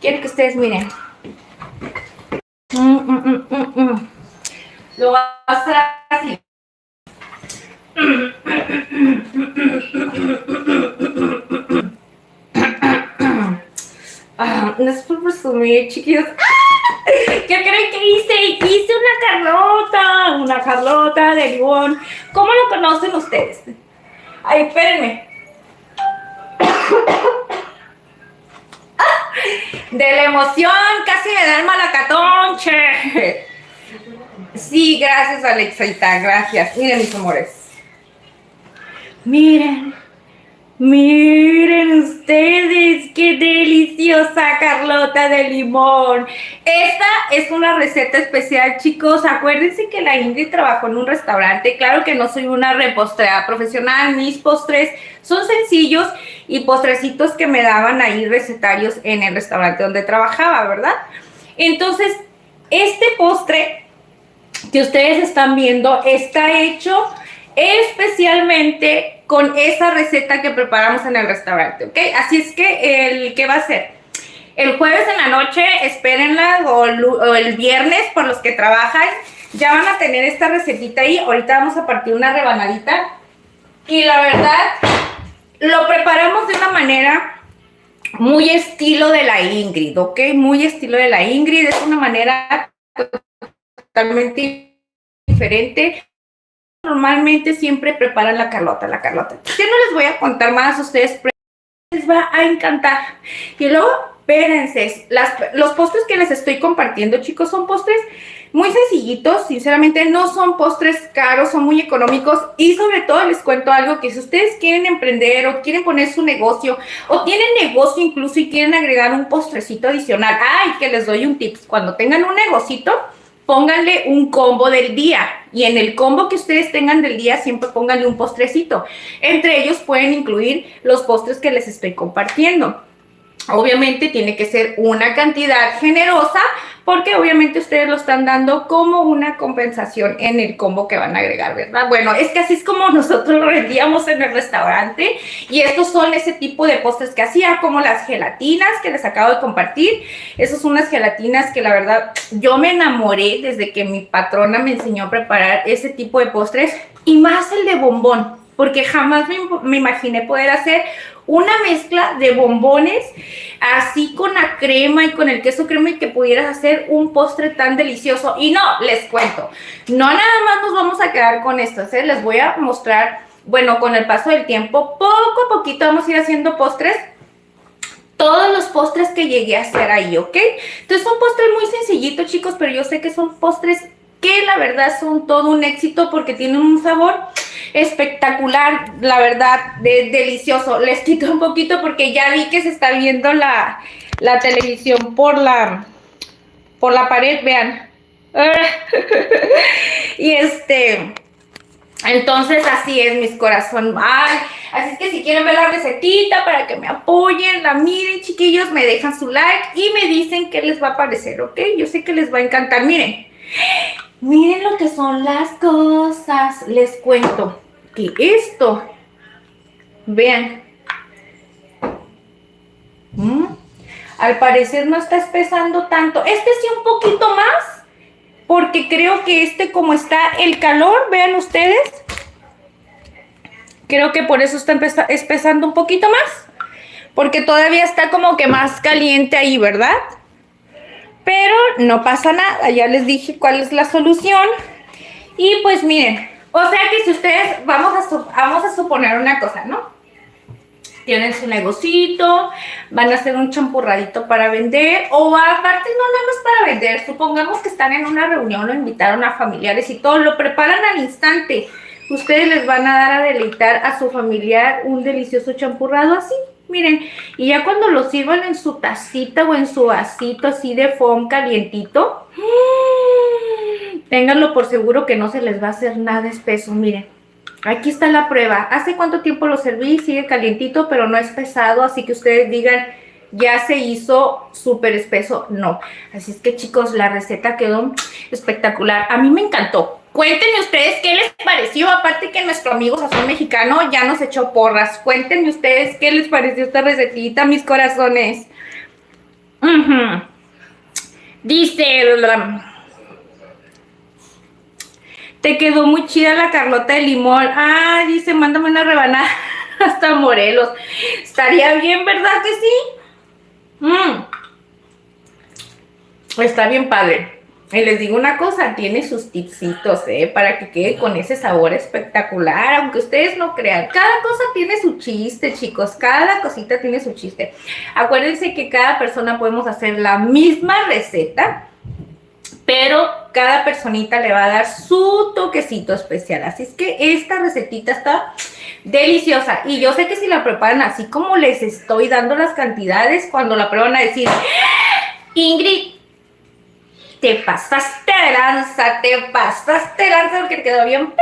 Quiero que ustedes miren. Lo voy a hacer así. No es por presumir, chiquillos. ¿Qué creen que hice? Hice una Carlota de limón. ¿Cómo lo conocen ustedes? Ay, espérenme. De la emoción casi me da el malacatón, che. Sí, gracias, Alexita, gracias. Miren, mis amores. Miren ustedes, qué deliciosa Carlota de limón. Esta es una receta especial, chicos. Acuérdense que la Ingrid trabajó en un restaurante. Claro que no soy una repostrera profesional. Mis postres son sencillos y postrecitos que me daban ahí recetarios en el restaurante donde trabajaba, ¿verdad? Entonces, este postre que ustedes están viendo está hecho especialmente con esa receta que preparamos en el restaurante, ¿ok? Así es que ¿qué va a ser? El jueves en la noche, espérenla, o el viernes, por los que trabajan, ya van a tener esta recetita ahí. Ahorita vamos a partir una rebanadita. Y la verdad, lo preparamos de una manera muy estilo de la Ingrid, ¿ok? Muy estilo de la Ingrid. Es una manera totalmente diferente. Normalmente siempre preparan la Carlota. Ya no les voy a contar más a ustedes, les va a encantar. Y luego, espérense, los postres que les estoy compartiendo, chicos, son postres muy sencillitos. Sinceramente, no son postres caros, son muy económicos. Y sobre todo les cuento algo, que si ustedes quieren emprender o quieren poner su negocio, o tienen negocio incluso y quieren agregar un postrecito adicional, que les doy un tip. Cuando tengan un negocito, pónganle un combo del día, y en el combo que ustedes tengan del día siempre pónganle un postrecito. Entre ellos pueden incluir los postres que les estoy compartiendo. Obviamente tiene que ser una cantidad generosa, porque obviamente ustedes lo están dando como una compensación en el combo que van a agregar, ¿verdad? Bueno, es que así es como nosotros lo vendíamos en el restaurante, y estos son ese tipo de postres que hacía, como las gelatinas que les acabo de compartir. Esas son unas gelatinas que la verdad yo me enamoré desde que mi patrona me enseñó a preparar ese tipo de postres, y más el de bombón, porque jamás me imaginé poder hacer una mezcla de bombones así con la crema y con el queso crema, y que pudieras hacer un postre tan delicioso. Y no, les cuento, no nada más nos vamos a quedar con esto, ¿eh? Les voy a mostrar, bueno, con el paso del tiempo, poco a poquito vamos a ir haciendo postres. Todos los postres que llegué a hacer ahí, ¿ok? Entonces son postres muy sencillitos, chicos, pero yo sé que son postres que la verdad son todo un éxito, porque tienen un sabor espectacular, la verdad, delicioso. Les quito un poquito porque ya vi que se está viendo la televisión por la pared, vean. Y entonces así es, mis corazones. Así es que si quieren ver la recetita para que me apoyen, la miren, chiquillos, me dejan su like y me dicen qué les va a parecer, ¿ok? Yo sé que les va a encantar. Miren lo que son las cosas. Les cuento que esto, vean, al parecer no está espesando tanto. Sí un poquito más, porque creo que como está el calor, vean ustedes, creo que por eso está espesando un poquito más, porque todavía está como que más caliente ahí, ¿verdad? Pero no pasa nada, ya les dije cuál es la solución. Y pues miren, o sea que si ustedes, vamos a suponer una cosa, ¿no? Tienen su negocito, van a hacer un champurradito para vender, o aparte no nada más para vender, supongamos que están en una reunión o invitaron a familiares y todo, lo preparan al instante. Ustedes les van a dar a deleitar a su familiar un delicioso champurrado así, miren, y ya cuando lo sirvan en su tacita o en su vasito así de foam calientito, ténganlo por seguro que no se les va a hacer nada espeso, miren. Aquí está la prueba. ¿Hace cuánto tiempo lo serví? Sigue calientito, pero no es pesado, así que ustedes digan, ya se hizo súper espeso. No. Así es que, chicos, la receta quedó espectacular. A mí me encantó. Cuéntenme ustedes qué les pareció, aparte que nuestro amigo Sazón Mexicano ya nos echó porras. Cuéntenme ustedes qué les pareció esta recetita, mis corazones. Dice... Te quedó muy chida la Carlota de limón. Ah, dice, mándame una rebanada hasta Morelos. Estaría bien, ¿verdad que sí? Está bien padre. Y les digo una cosa, tiene sus tipsitos, para que quede con ese sabor espectacular. Aunque ustedes no crean, cada cosa tiene su chiste, chicos. Cada cosita tiene su chiste. Acuérdense que cada persona podemos hacer la misma receta, pero cada personita le va a dar su toquecito especial. Así es que esta recetita está deliciosa. Y yo sé que si la preparan así como les estoy dando las cantidades, cuando la prueban a decir, Ingrid, te pasaste de lanza, porque quedó bien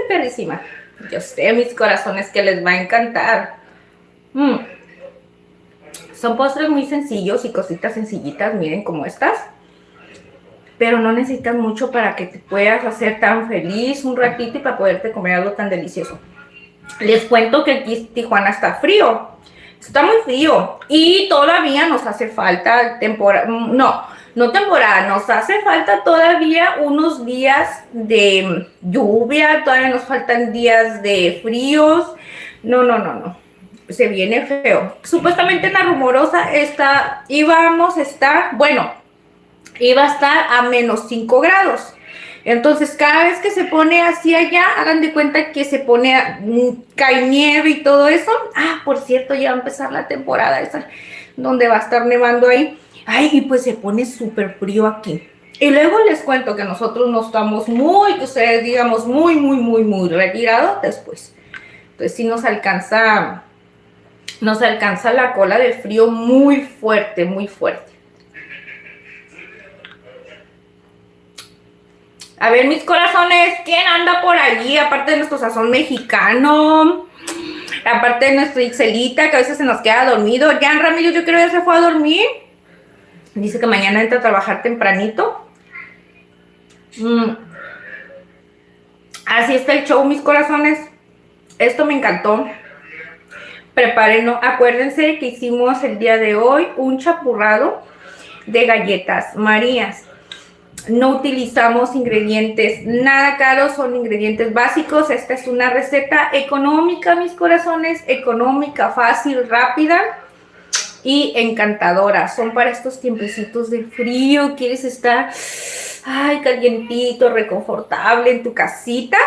perrísima. Yo sé, mis corazones, que les va a encantar. Son postres muy sencillos y cositas sencillitas, miren como estas. Pero no necesitas mucho para que te puedas hacer tan feliz un ratito y para poderte comer algo tan delicioso. Les cuento que aquí en Tijuana está frío. Está muy frío y todavía nos hace falta no temporada, nos hace falta todavía unos días de lluvia, todavía nos faltan días de fríos. No. Se viene feo. Supuestamente en la rumorosa iba a estar a menos 5 grados. Entonces, cada vez que se pone así allá, hagan de cuenta que se pone, cae nieve y todo eso. Ah, por cierto, ya va a empezar la temporada esa, donde va a estar nevando ahí. Ay, y pues se pone súper frío aquí. Y luego les cuento que nosotros no estamos que ustedes digamos, muy retirados después. Entonces, sí nos alcanza la cola de frío muy fuerte, muy fuerte. A ver, mis corazones, ¿quién anda por allí? Aparte de nuestro Sazón Mexicano, aparte de nuestro Ixelita, que a veces se nos queda dormido. Jan Ramírez, yo creo que ya se fue a dormir. Dice que mañana entra a trabajar tempranito. Así está el show, mis corazones. Esto me encantó. Prepárenlo. Acuérdense que hicimos el día de hoy un champurrado de galletas Marías. No utilizamos ingredientes nada caros, son ingredientes básicos. Esta es una receta económica, mis corazones, económica, fácil, rápida y encantadora. Son para estos tiempecitos de frío, quieres estar calientito, reconfortable en tu casita.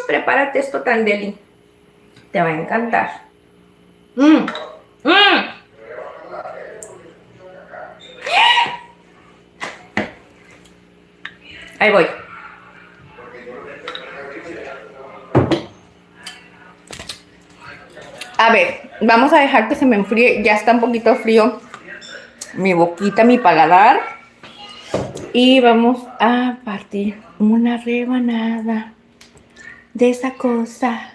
Prepárate esto tan deli, te va a encantar. Ahí voy. A ver, vamos a dejar que se me enfríe. Ya está un poquito frío mi boquita, mi paladar. Y vamos a partir una rebanada de esa cosa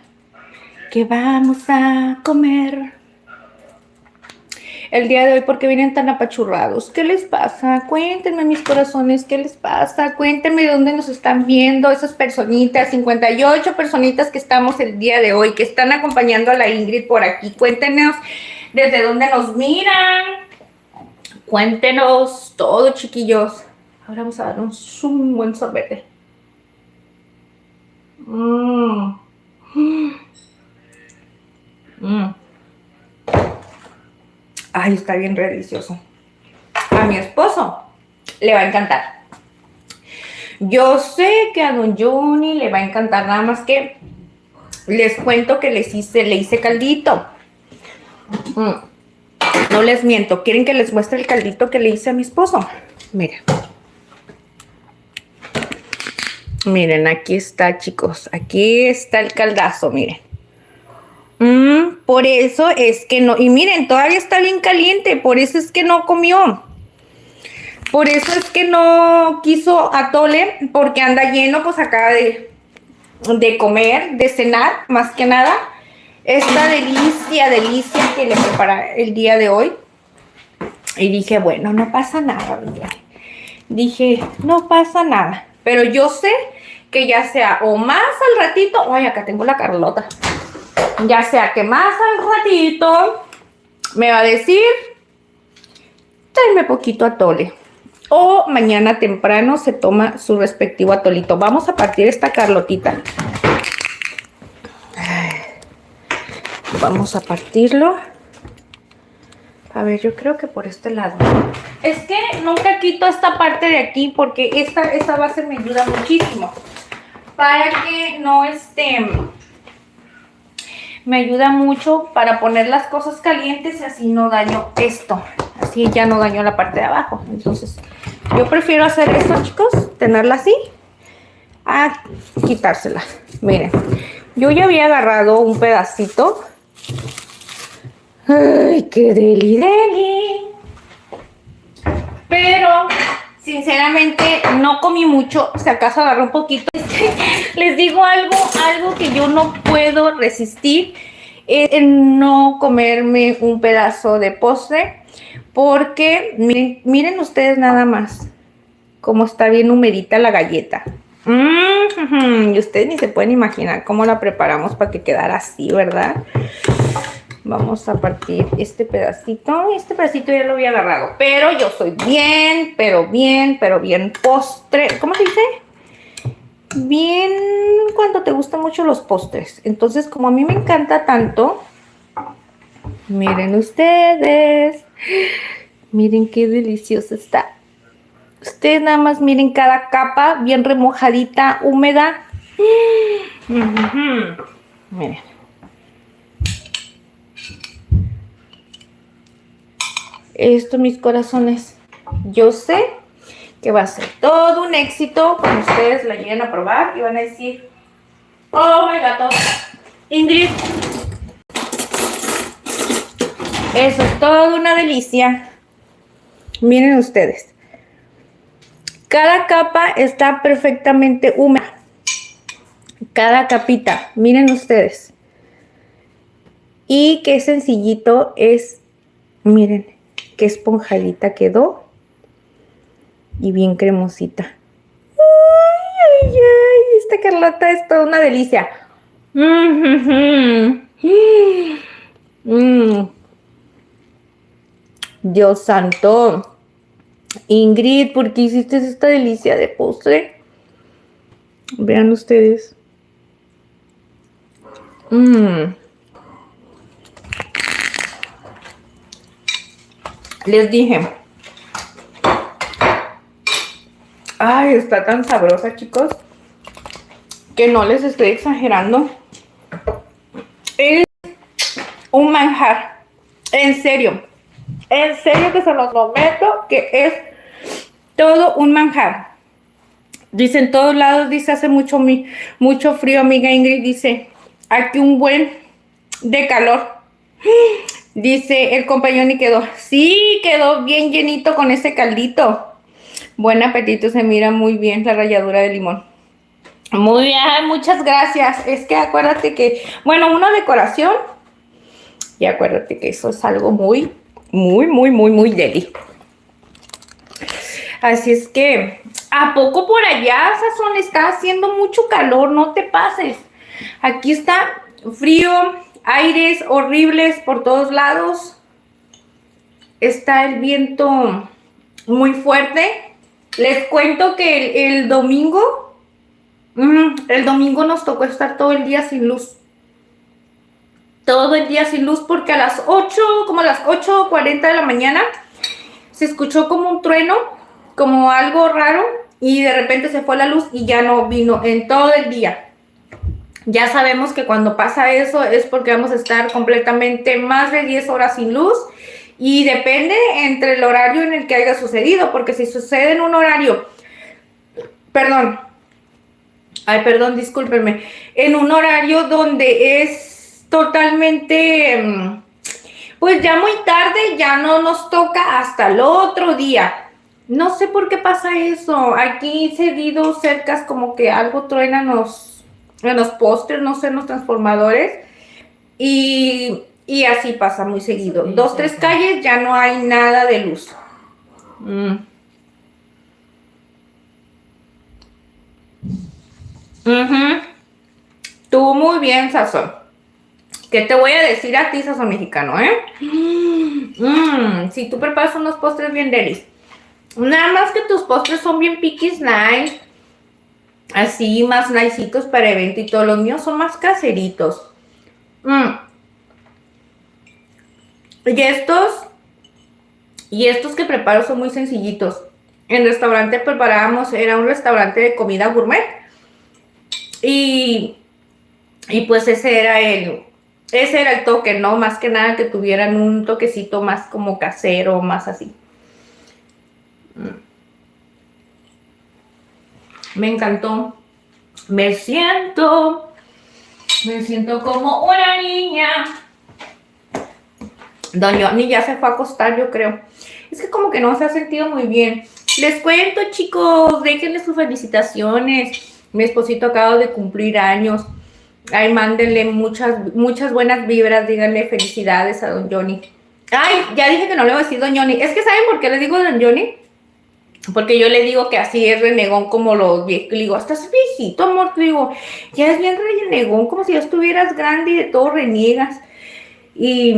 que vamos a comer el día de hoy. ¿Porque vienen tan apachurrados? ¿Qué les pasa? Cuéntenme, mis corazones, ¿qué les pasa? Cuéntenme de dónde nos están viendo esas personitas, 58 personitas que estamos el día de hoy, que están acompañando a la Ingrid por aquí. Cuéntenos desde dónde nos miran. Cuéntenos todo, chiquillos. Ahora vamos a dar un buen sorbete. Mmm. Mmm. Ay, está bien delicioso. A mi esposo le va a encantar. Yo sé que a don Johnny le va a encantar, nada más que les cuento que le hice caldito. No les miento. ¿Quieren que les muestre el caldito que le hice a mi esposo? Miren. Miren, aquí está, chicos. Aquí está el caldazo, miren. Por eso es que no. Y miren, todavía está bien caliente. Por eso es que no comió. Por eso es que no quiso atole. Porque anda lleno, pues acá de comer, de cenar, más que nada. Esta delicia que le preparé el día de hoy. Y dije, bueno, no pasa nada. Dije, no pasa nada. Pero yo sé que ya sea o más al ratito. Ay, acá tengo la Carlota. Ya sea que más al ratito me va a decir, tráeme poquito atole. O mañana temprano se toma su respectivo atolito. Vamos a partir esta Carlotita. Vamos a partirlo. A ver, yo creo que por este lado. Es que nunca quito esta parte de aquí porque esta base me ayuda muchísimo. Para que no me ayuda mucho para poner las cosas calientes y así no daño esto. Así ya no daño la parte de abajo. Entonces, yo prefiero hacer esto, chicos, tenerla así, a quitársela. Miren, yo ya había agarrado un pedacito. ¡Ay, qué deli! Pero, sinceramente, no comí mucho. Si acaso agarré un poquito. Les digo algo que yo no puedo resistir. Es no comerme un pedazo de postre. Porque, miren ustedes nada más. Cómo está bien humedita la galleta. Y ustedes ni se pueden imaginar cómo la preparamos para que quedara así, ¿verdad? Vamos a partir este pedacito. Este pedacito ya lo había agarrado. Pero yo soy bien postre. ¿Cómo se dice? Bien cuando te gustan mucho los postres. Entonces, como a mí me encanta tanto. Miren ustedes. Miren qué delicioso está. Ustedes nada más miren cada capa bien remojadita, húmeda. Miren. Esto, mis corazones, yo sé que va a ser todo un éxito cuando ustedes la lleguen a probar y van a decir, oh my God, Ingrid, eso es todo una delicia. Miren ustedes, cada capa está perfectamente húmeda, cada capita, miren ustedes, y qué sencillito es, miren. Qué esponjadita quedó. Y bien cremosita. Ay, esta Carlota es toda una delicia. Dios santo. Ingrid, ¿por qué hiciste esta delicia de postre? Vean ustedes. Les dije. Ay, está tan sabrosa, chicos, que no les estoy exagerando. Es un manjar. En serio que se los prometo que es todo un manjar. Dice en todos lados, dice hace mucho frío, amiga Ingrid, dice aquí un buen de calor. Dice el compañero y quedó, sí, quedó bien llenito con ese caldito. Buen apetito, se mira muy bien la ralladura de limón. Muy bien, muchas gracias. Es que acuérdate que, bueno, una decoración. Y acuérdate que eso es algo muy deli. Así es que, ¿a poco por allá, Sazón, está haciendo mucho calor? No te pases. Aquí está frío. Aires horribles por todos lados. Está el viento muy fuerte. Les cuento que el domingo nos tocó estar todo el día sin luz. Todo el día sin luz porque a las 8, como a las 8:40 de la mañana, se escuchó como un trueno, como algo raro, y de repente se fue la luz y ya no vino en todo el día. Ya sabemos que cuando pasa eso es porque vamos a estar completamente más de 10 horas sin luz. Y depende entre el horario en el que haya sucedido, porque si sucede en un horario, perdón, discúlpenme, en un horario donde es totalmente, pues ya muy tarde, ya no nos toca hasta el otro día. No sé por qué pasa eso. Aquí seguido cercas como que algo truena en los postes, no sé, en los transformadores. Y así pasa muy seguido. Sí, 2, 3 calles ya no hay nada de luz. Tú muy bien, Sazón. ¿Qué te voy a decir a ti, Sazón Mexicano, si tú preparas unos postres bien delis. Nada más que tus postres son bien piquis nice. Así, más niceitos para evento y todo. Los míos son más caseritos. Y estos que preparo son muy sencillitos. En el restaurante preparábamos, era un restaurante de comida gourmet. Y pues ese era el toque, ¿no? Más que nada que tuvieran un toquecito más como casero, más así. Me encantó. Me siento como una niña. Don Johnny ya se fue a acostar, yo creo. Es que como que no se ha sentido muy bien. Les cuento, chicos, déjenle sus felicitaciones. Mi esposito acaba de cumplir años. Ay, mándenle muchas buenas vibras. Díganle felicidades a Don Johnny. Ay, ya dije que no le voy a decir Don Johnny. Es que ¿saben por qué le digo Don Johnny? Porque yo le digo que así es renegón como los viejos. Le digo, estás viejito, amor. Te digo, ya es bien renegón, como si ya estuvieras grande y de todo reniegas. Y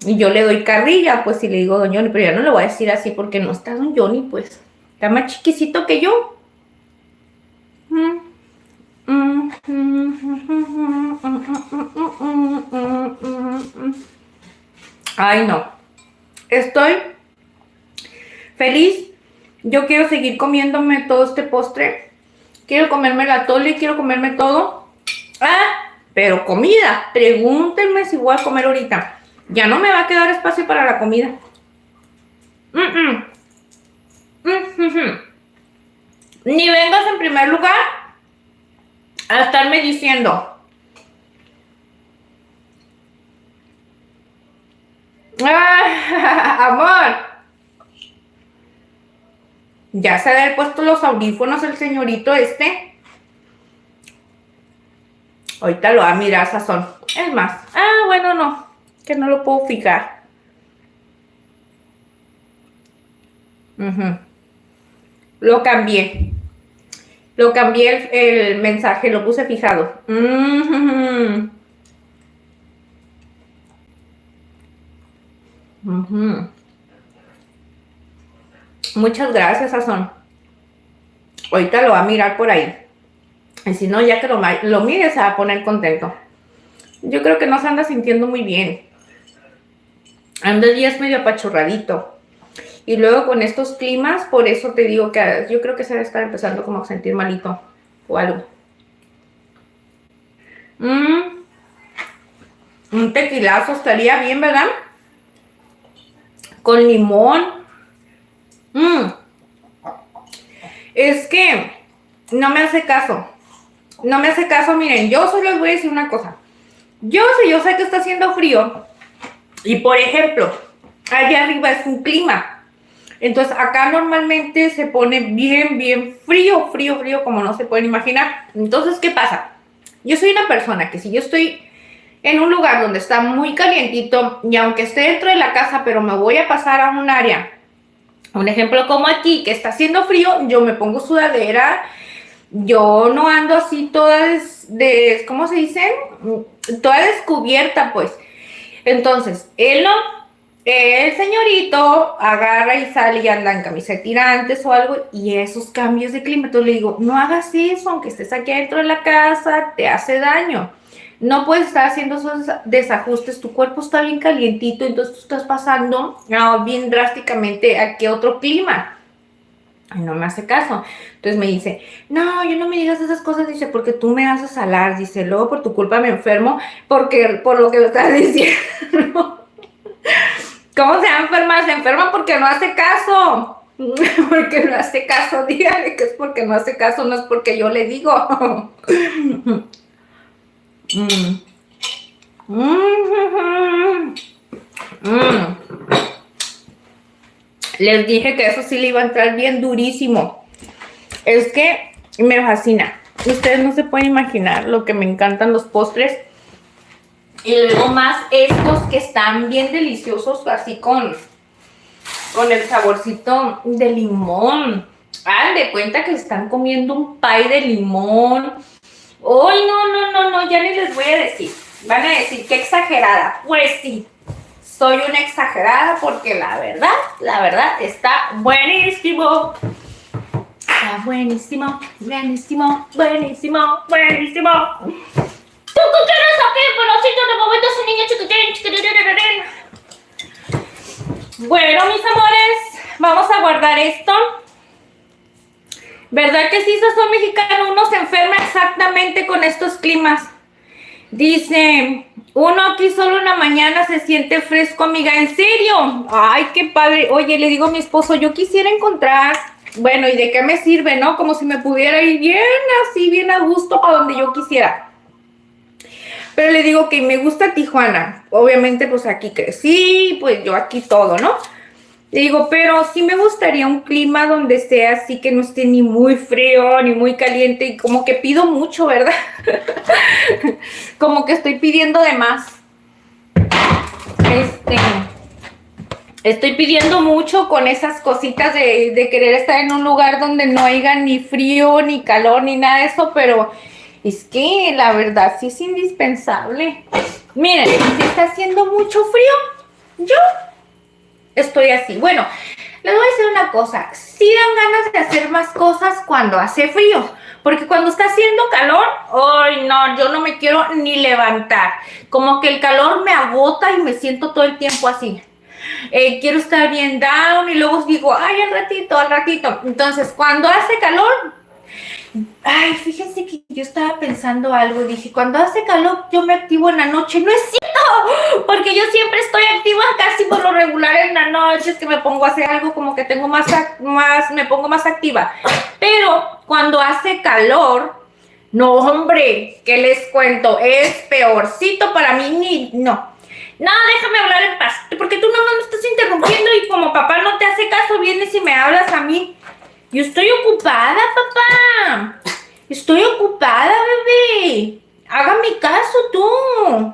yo le doy carrilla, pues, si le digo Don Johnny, pero ya no le voy a decir así porque no está Don Johnny, pues. Está más chiquicito que yo. Ay, no. Estoy feliz. Yo quiero seguir comiéndome todo este postre. Quiero comerme la tole, quiero comerme todo. Pero comida. Pregúntenme si voy a comer ahorita. Ya no me va a quedar espacio para la comida. Ni vengas en primer lugar a estarme diciendo. Amor. Ya se había puesto los audífonos el señorito este. Ahorita lo va a mirar, Sazón. Es más. Bueno, no. Que no lo puedo fijar. Lo cambié. Lo cambié el mensaje. Lo puse fijado. Muchas gracias, Sazón. Ahorita lo va a mirar por ahí. Y si no, ya que lo mire, se va a poner contento. Yo creo que no se anda sintiendo muy bien. Anda el día es medio apachurradito. Y luego con estos climas, por eso te digo que yo creo que se debe estar empezando como a sentir malito o algo. Un tequilazo estaría bien, ¿verdad? Con limón. Es que no me hace caso. No me hace caso, miren, yo solo les voy a decir una cosa. Yo sé que está haciendo frío. Y por ejemplo, allá arriba es un clima. Entonces acá normalmente se pone bien frío, como no se pueden imaginar. Entonces, ¿qué pasa? Yo soy una persona que si yo estoy en un lugar donde está muy calientito y aunque esté dentro de la casa, pero me voy a pasar a un área, un ejemplo como aquí, que está haciendo frío, yo me pongo sudadera, yo no ando así toda ¿cómo se dice? Toda descubierta, pues. Entonces, él no, el señorito agarra y sale y anda en camisa de tirantes o algo, y esos cambios de clima. Entonces le digo, no hagas eso, aunque estés aquí dentro de la casa, te hace daño. No puedes estar haciendo esos desajustes, tu cuerpo está bien calientito, entonces tú estás pasando bien drásticamente a qué otro clima. Y no me hace caso. Entonces me dice, no, yo no me digas esas cosas, dice, porque tú me haces salar, dice, luego por tu culpa me enfermo, porque por lo que me estás diciendo. ¿Cómo se va a enfermar? Se enferma porque no hace caso. Porque no hace caso, dígale que es porque no hace caso, no es porque yo le digo. Mm. Mm. Les dije que eso sí le iba a entrar bien durísimo. Es que me fascina. Ustedes no se pueden imaginar lo que me encantan los postres. Y luego más estos que están bien deliciosos, así con el saborcito de limón. Hagan de cuenta que están comiendo un pie de limón. ¡Ay, no! Ya ni les voy a decir. Van a decir, qué exagerada. Pues sí, soy una exagerada porque la verdad, está buenísimo. Está buenísimo. ¿Tú qué quieres aquí? Pedacito de momento, ese niño chiquitín. Bueno, mis amores, vamos a guardar esto. ¿Verdad que sí, sazón mexicano? Uno se enferma exactamente con estos climas. Dice, uno aquí solo en la mañana se siente fresco, amiga. ¿En serio? Ay, qué padre. Oye, le digo a mi esposo, yo quisiera encontrar, bueno, ¿y de qué me sirve, no? Como si me pudiera ir bien así, bien a gusto para donde yo quisiera. Pero le digo que me gusta Tijuana. Obviamente, pues aquí crecí, pues yo aquí todo, ¿no? Le digo, pero sí me gustaría un clima donde sea así que no esté ni muy frío, ni muy caliente. Y como que pido mucho, ¿verdad? Como que estoy pidiendo de más. Estoy pidiendo mucho con esas cositas de querer estar en un lugar donde no haya ni frío, ni calor, ni nada de eso, pero es que la verdad sí es indispensable. Miren, si está haciendo mucho frío, yo estoy así. Bueno, les voy a decir una cosa. Sí dan ganas de hacer más cosas cuando hace frío. Porque cuando está haciendo calor, ¡ay no! Yo no me quiero ni levantar. Como que el calor me agota y me siento todo el tiempo así. Quiero estar bien down y luego digo, ¡ay, al ratito! Entonces, cuando hace calor, ay, fíjense que yo estaba pensando algo. Dije, cuando hace calor, yo me activo en la noche. ¡No es cierto! Porque yo siempre estoy activa casi por lo regular en la noche. Es que me pongo a hacer algo como que tengo me pongo más activa. Pero cuando hace calor, no, hombre, ¿qué les cuento? Es peorcito para mí, no. No, déjame hablar en paz, porque tú nomás me estás interrumpiendo y como papá no te hace caso, vienes y me hablas a mí. Yo estoy ocupada, papá. Estoy ocupada, bebé. Hágame caso tú.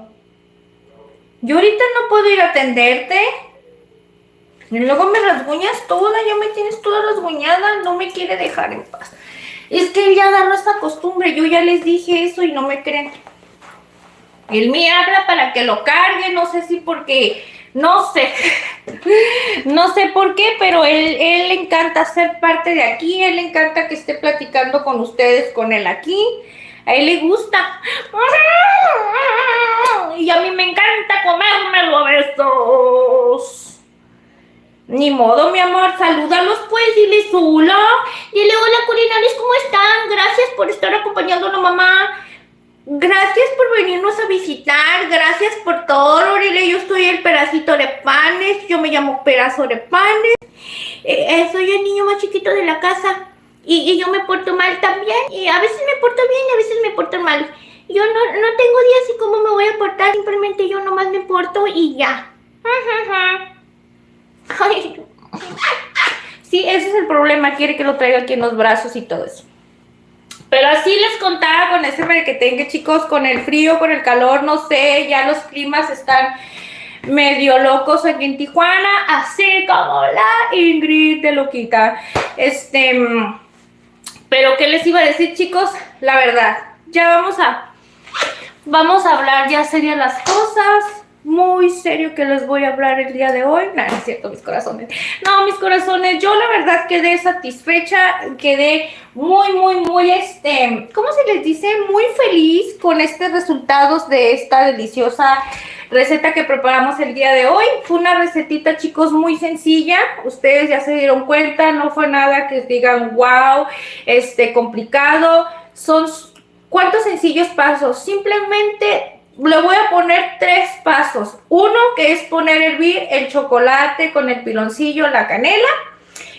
Yo ahorita no puedo ir a atenderte. Y luego me rasguñas toda, ya me tienes toda rasguñada, no me quiere dejar en paz. Es que él ya agarró esa costumbre, yo ya les dije eso y no me creen. Él me habla para que lo cargue, no sé si porque, no sé por qué, pero él le encanta ser parte de aquí, él le encanta que esté platicando con ustedes, con él aquí, a él le gusta. Y a mí me encanta comérmelo a besos. Ni modo, mi amor, salúdalos pues, diles hola. Dile hola, culinarios, ¿cómo están? Gracias por estar acompañando a la mamá. Gracias por venirnos a visitar, gracias por todo, Lorele. Yo soy el pedacito de panes, yo me llamo pedazo de panes. Soy el niño más chiquito de la casa y yo me porto mal también. Y a veces me porto bien y a veces me porto mal. Yo no tengo días y cómo me voy a portar, simplemente yo nomás me porto y ya. Ay. Sí, ese es el problema, quiere que lo traiga aquí en los brazos y todo eso. Pero así les contaba con ese merequetengue, chicos, con el frío, con el calor, no sé, ya los climas están medio locos aquí en Tijuana, así como la Ingrid de loquita. Pero ¿qué les iba a decir, chicos? La verdad, ya vamos a hablar ya serias las cosas. muy serio que les voy a hablar el día de hoy. No, no es cierto, mis corazones. No, mis corazones, yo la verdad quedé satisfecha, quedé muy, ¿cómo se les dice? Muy feliz con estos resultados de esta deliciosa receta que preparamos el día de hoy. Fue una recetita, chicos, muy sencilla. Ustedes ya se dieron cuenta, no fue nada que digan, wow, complicado. Son, ¿cuántos sencillos pasos? Simplemente le voy a poner 3 pasos. Uno, que es poner a hervir el chocolate con el piloncillo, la canela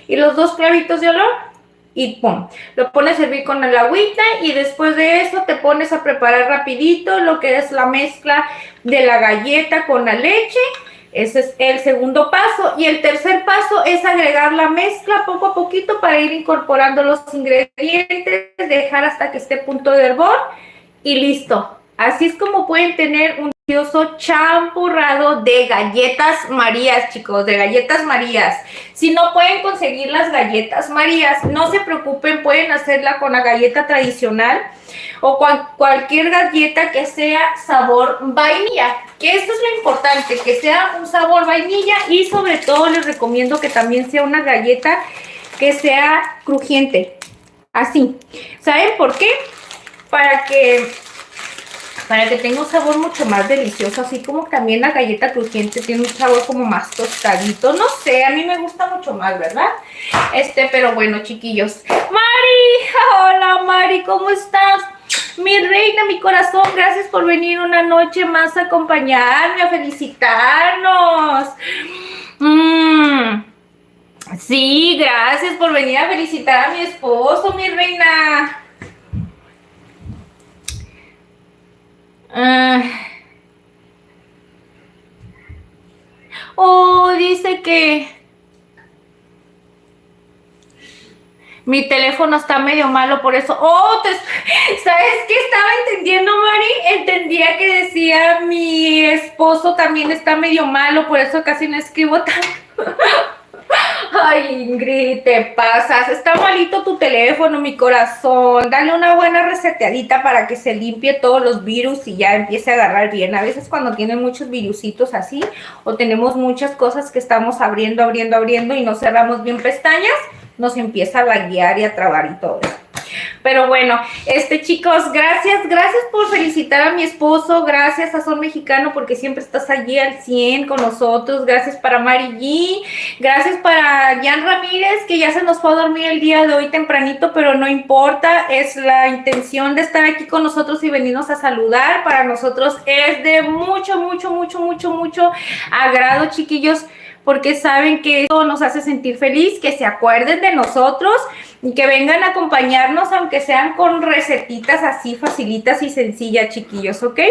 y los 2 clavitos de olor. Y pum, lo pones a hervir con el agüita y después de eso te pones a preparar rapidito lo que es la mezcla de la galleta con la leche. Ese es el segundo paso. Y el tercer paso es agregar la mezcla poco a poquito para ir incorporando los ingredientes, dejar hasta que esté a punto de hervor y listo. Así es como pueden tener un delicioso champurrado de galletas Marías, chicos, de galletas Marías. Si no pueden conseguir las galletas Marías, no se preocupen, pueden hacerla con la galleta tradicional o cualquier galleta que sea sabor vainilla, que esto es lo importante, que sea un sabor vainilla y sobre todo les recomiendo que también sea una galleta que sea crujiente, así. ¿Saben por qué? Para que tenga un sabor mucho más delicioso, así como también la galleta crujiente tiene un sabor como más tostadito, no sé, a mí me gusta mucho más, ¿verdad? Pero bueno, chiquillos. Mari, hola Mari, ¿cómo estás? Mi reina, mi corazón, gracias por venir una noche más a acompañarme, a felicitarnos. Sí, gracias por venir a felicitar a mi esposo, mi reina. Dice que mi teléfono está medio malo, por eso. ¿Sabes qué estaba entendiendo, Mari? Entendía que decía mi esposo también está medio malo, por eso casi no escribo tanto. Ay, Ingrid, te pasas. Está malito tu teléfono, mi corazón. Dale una buena reseteadita para que se limpie todos los virus y ya empiece a agarrar bien. A veces cuando tienen muchos virusitos así o tenemos muchas cosas que estamos abriendo y no cerramos bien pestañas, nos empieza a laguear y a trabar y todo eso. Pero bueno, chicos, gracias por felicitar a mi esposo, gracias a Son Mexicano porque siempre estás allí al 100 con nosotros, gracias para Mari G, gracias para Jan Ramírez que ya se nos fue a dormir el día de hoy tempranito, pero no importa, es la intención de estar aquí con nosotros y venirnos a saludar, para nosotros es de mucho agrado, chiquillos, porque saben que eso nos hace sentir feliz, que se acuerden de nosotros y que vengan a acompañarnos, aunque sean con recetitas así facilitas y sencillas, chiquillos, ¿ok?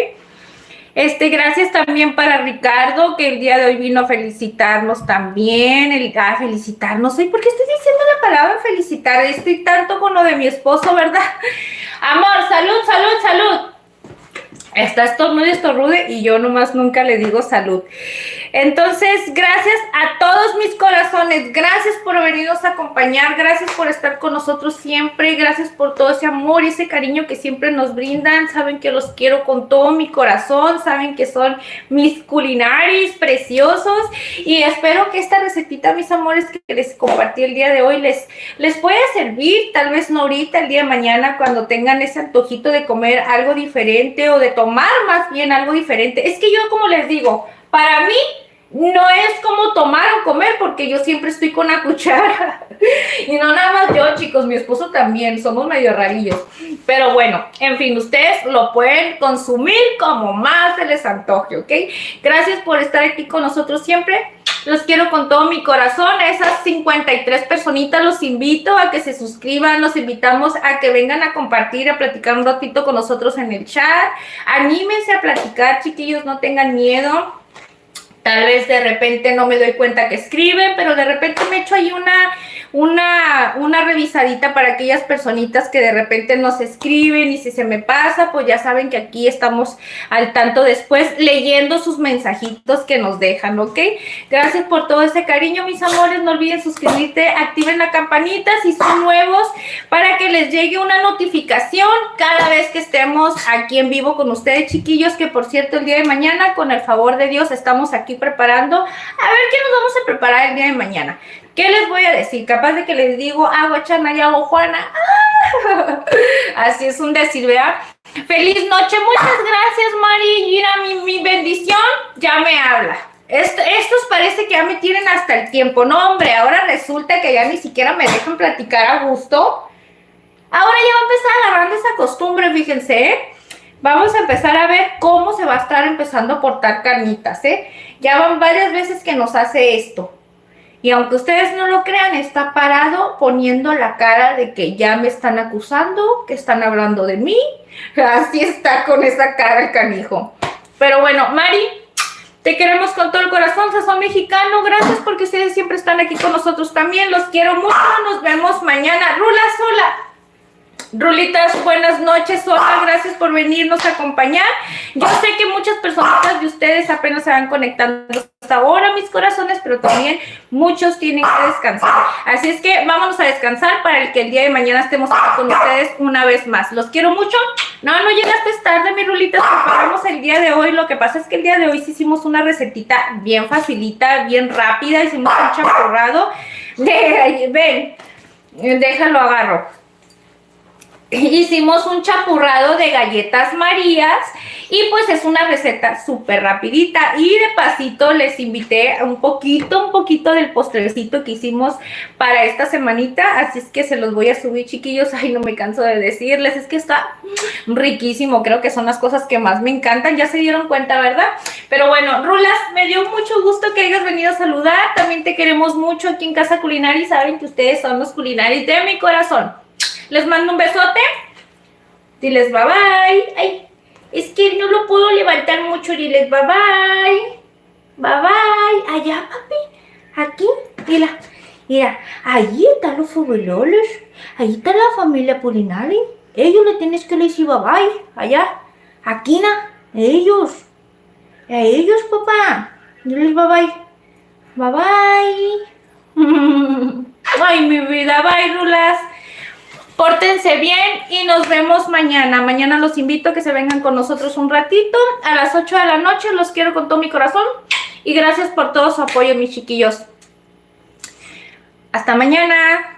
Gracias también para Ricardo, que el día de hoy vino a felicitarnos también, felicitarnos. ¿Por qué estoy diciendo la palabra felicitar? Estoy tanto con lo de mi esposo, ¿verdad? Amor, salud. Está estornude y yo nomás nunca le digo salud. Entonces, gracias a todos mis corazones, gracias por venirnos a acompañar, gracias por estar con nosotros siempre, gracias por todo ese amor y ese cariño que siempre nos brindan, saben que los quiero con todo mi corazón, saben que son mis culinaris preciosos y espero que esta recetita, mis amores, que les compartí el día de hoy les pueda servir, tal vez no ahorita, el día de mañana, cuando tengan ese antojito de comer algo diferente o de tomar más bien algo diferente. Es que yo, como les digo, para mí no es como tomar o comer, porque yo siempre estoy con la cuchara. Y no nada más yo, chicos, mi esposo también, somos medio rarillos. Pero bueno, en fin, ustedes lo pueden consumir como más se les antoje, ¿ok? Gracias por estar aquí con nosotros siempre. Los quiero con todo mi corazón. A esas 53 personitas los invito a que se suscriban, los invitamos a que vengan a compartir, a platicar un ratito con nosotros en el chat. Anímense a platicar, chiquillos, no tengan miedo. Tal vez de repente no me doy cuenta que escriben, pero de repente me echo ahí una revisadita para aquellas personitas que de repente nos escriben, y si se me pasa, pues ya saben que aquí estamos al tanto después leyendo sus mensajitos que nos dejan, ¿ok? Gracias por todo ese cariño, mis amores. No olviden suscribirte, activen la campanita si son nuevos para que les llegue una notificación cada vez que estemos aquí en vivo con ustedes, chiquillos, que por cierto el día de mañana, con el favor de Dios, estamos aquí preparando. A ver qué nos vamos a preparar el día de mañana. ¿Qué les voy a decir? Capaz de que les digo hago Chana y hago Juana. Así es un decir, ¿verdad? Feliz noche, muchas gracias, Mari. Mira, mi bendición ya me habla. Estos parece que ya me tienen hasta el tiempo. No, hombre, ahora resulta que ya ni siquiera me dejan platicar a gusto. Ahora ya va a empezar agarrando esa costumbre, fíjense, ¿eh? Vamos a empezar a ver cómo se va a estar empezando a portar carnitas, ¿eh? Ya van varias veces que nos hace esto. Y aunque ustedes no lo crean, está parado poniendo la cara de que ya me están acusando, que están hablando de mí. Así está con esa cara el canijo. Pero bueno, Mari, te queremos con todo el corazón, Sazón Mexicano. Gracias porque ustedes siempre están aquí con nosotros también. Los quiero mucho. Nos vemos mañana. Rula sola. Rulitas, buenas noches, hola, gracias por venirnos a acompañar. Yo sé que muchas personas de ustedes apenas se van conectando hasta ahora, mis corazones, pero también muchos tienen que descansar. Así es que vámonos a descansar para el que el día de mañana estemos aquí con ustedes una vez más. Los quiero mucho. No llegaste tarde, mis Rulitas, preparamos el día de hoy. Lo que pasa es que el día de hoy sí hicimos una recetita bien facilita, bien rápida. Hicimos un champurrado. Ven, déjalo agarro. Hicimos un chapurrado de galletas Marías y pues es una receta súper rapidita, y de pasito les invité un poquito del postrecito que hicimos para esta semanita, así es que se los voy a subir, chiquillos. Ay, no me canso de decirles, es que está riquísimo, creo que son las cosas que más me encantan, ya se dieron cuenta, ¿verdad? Pero bueno, Rulas, me dio mucho gusto que hayas venido a saludar, también te queremos mucho aquí en Casa Culinaria y saben que ustedes son los culinaris de mi corazón. Les mando un besote. Diles bye bye. Ay, es que no lo puedo levantar mucho. Diles bye bye. Bye bye. Allá, papi. Aquí. Mira. Ahí están los fabulosos. Ahí está la familia Pulinari. Ellos le tienes que decir bye bye. Allá. Aquí, ellos. A ellos, papá. Diles bye bye. Bye bye. Ay, mi vida. Bye, Rulas. Pórtense bien y nos vemos mañana. Mañana los invito a que se vengan con nosotros un ratito. A las 8 de la noche. Los quiero con todo mi corazón. Y gracias por todo su apoyo, mis chiquillos. Hasta mañana.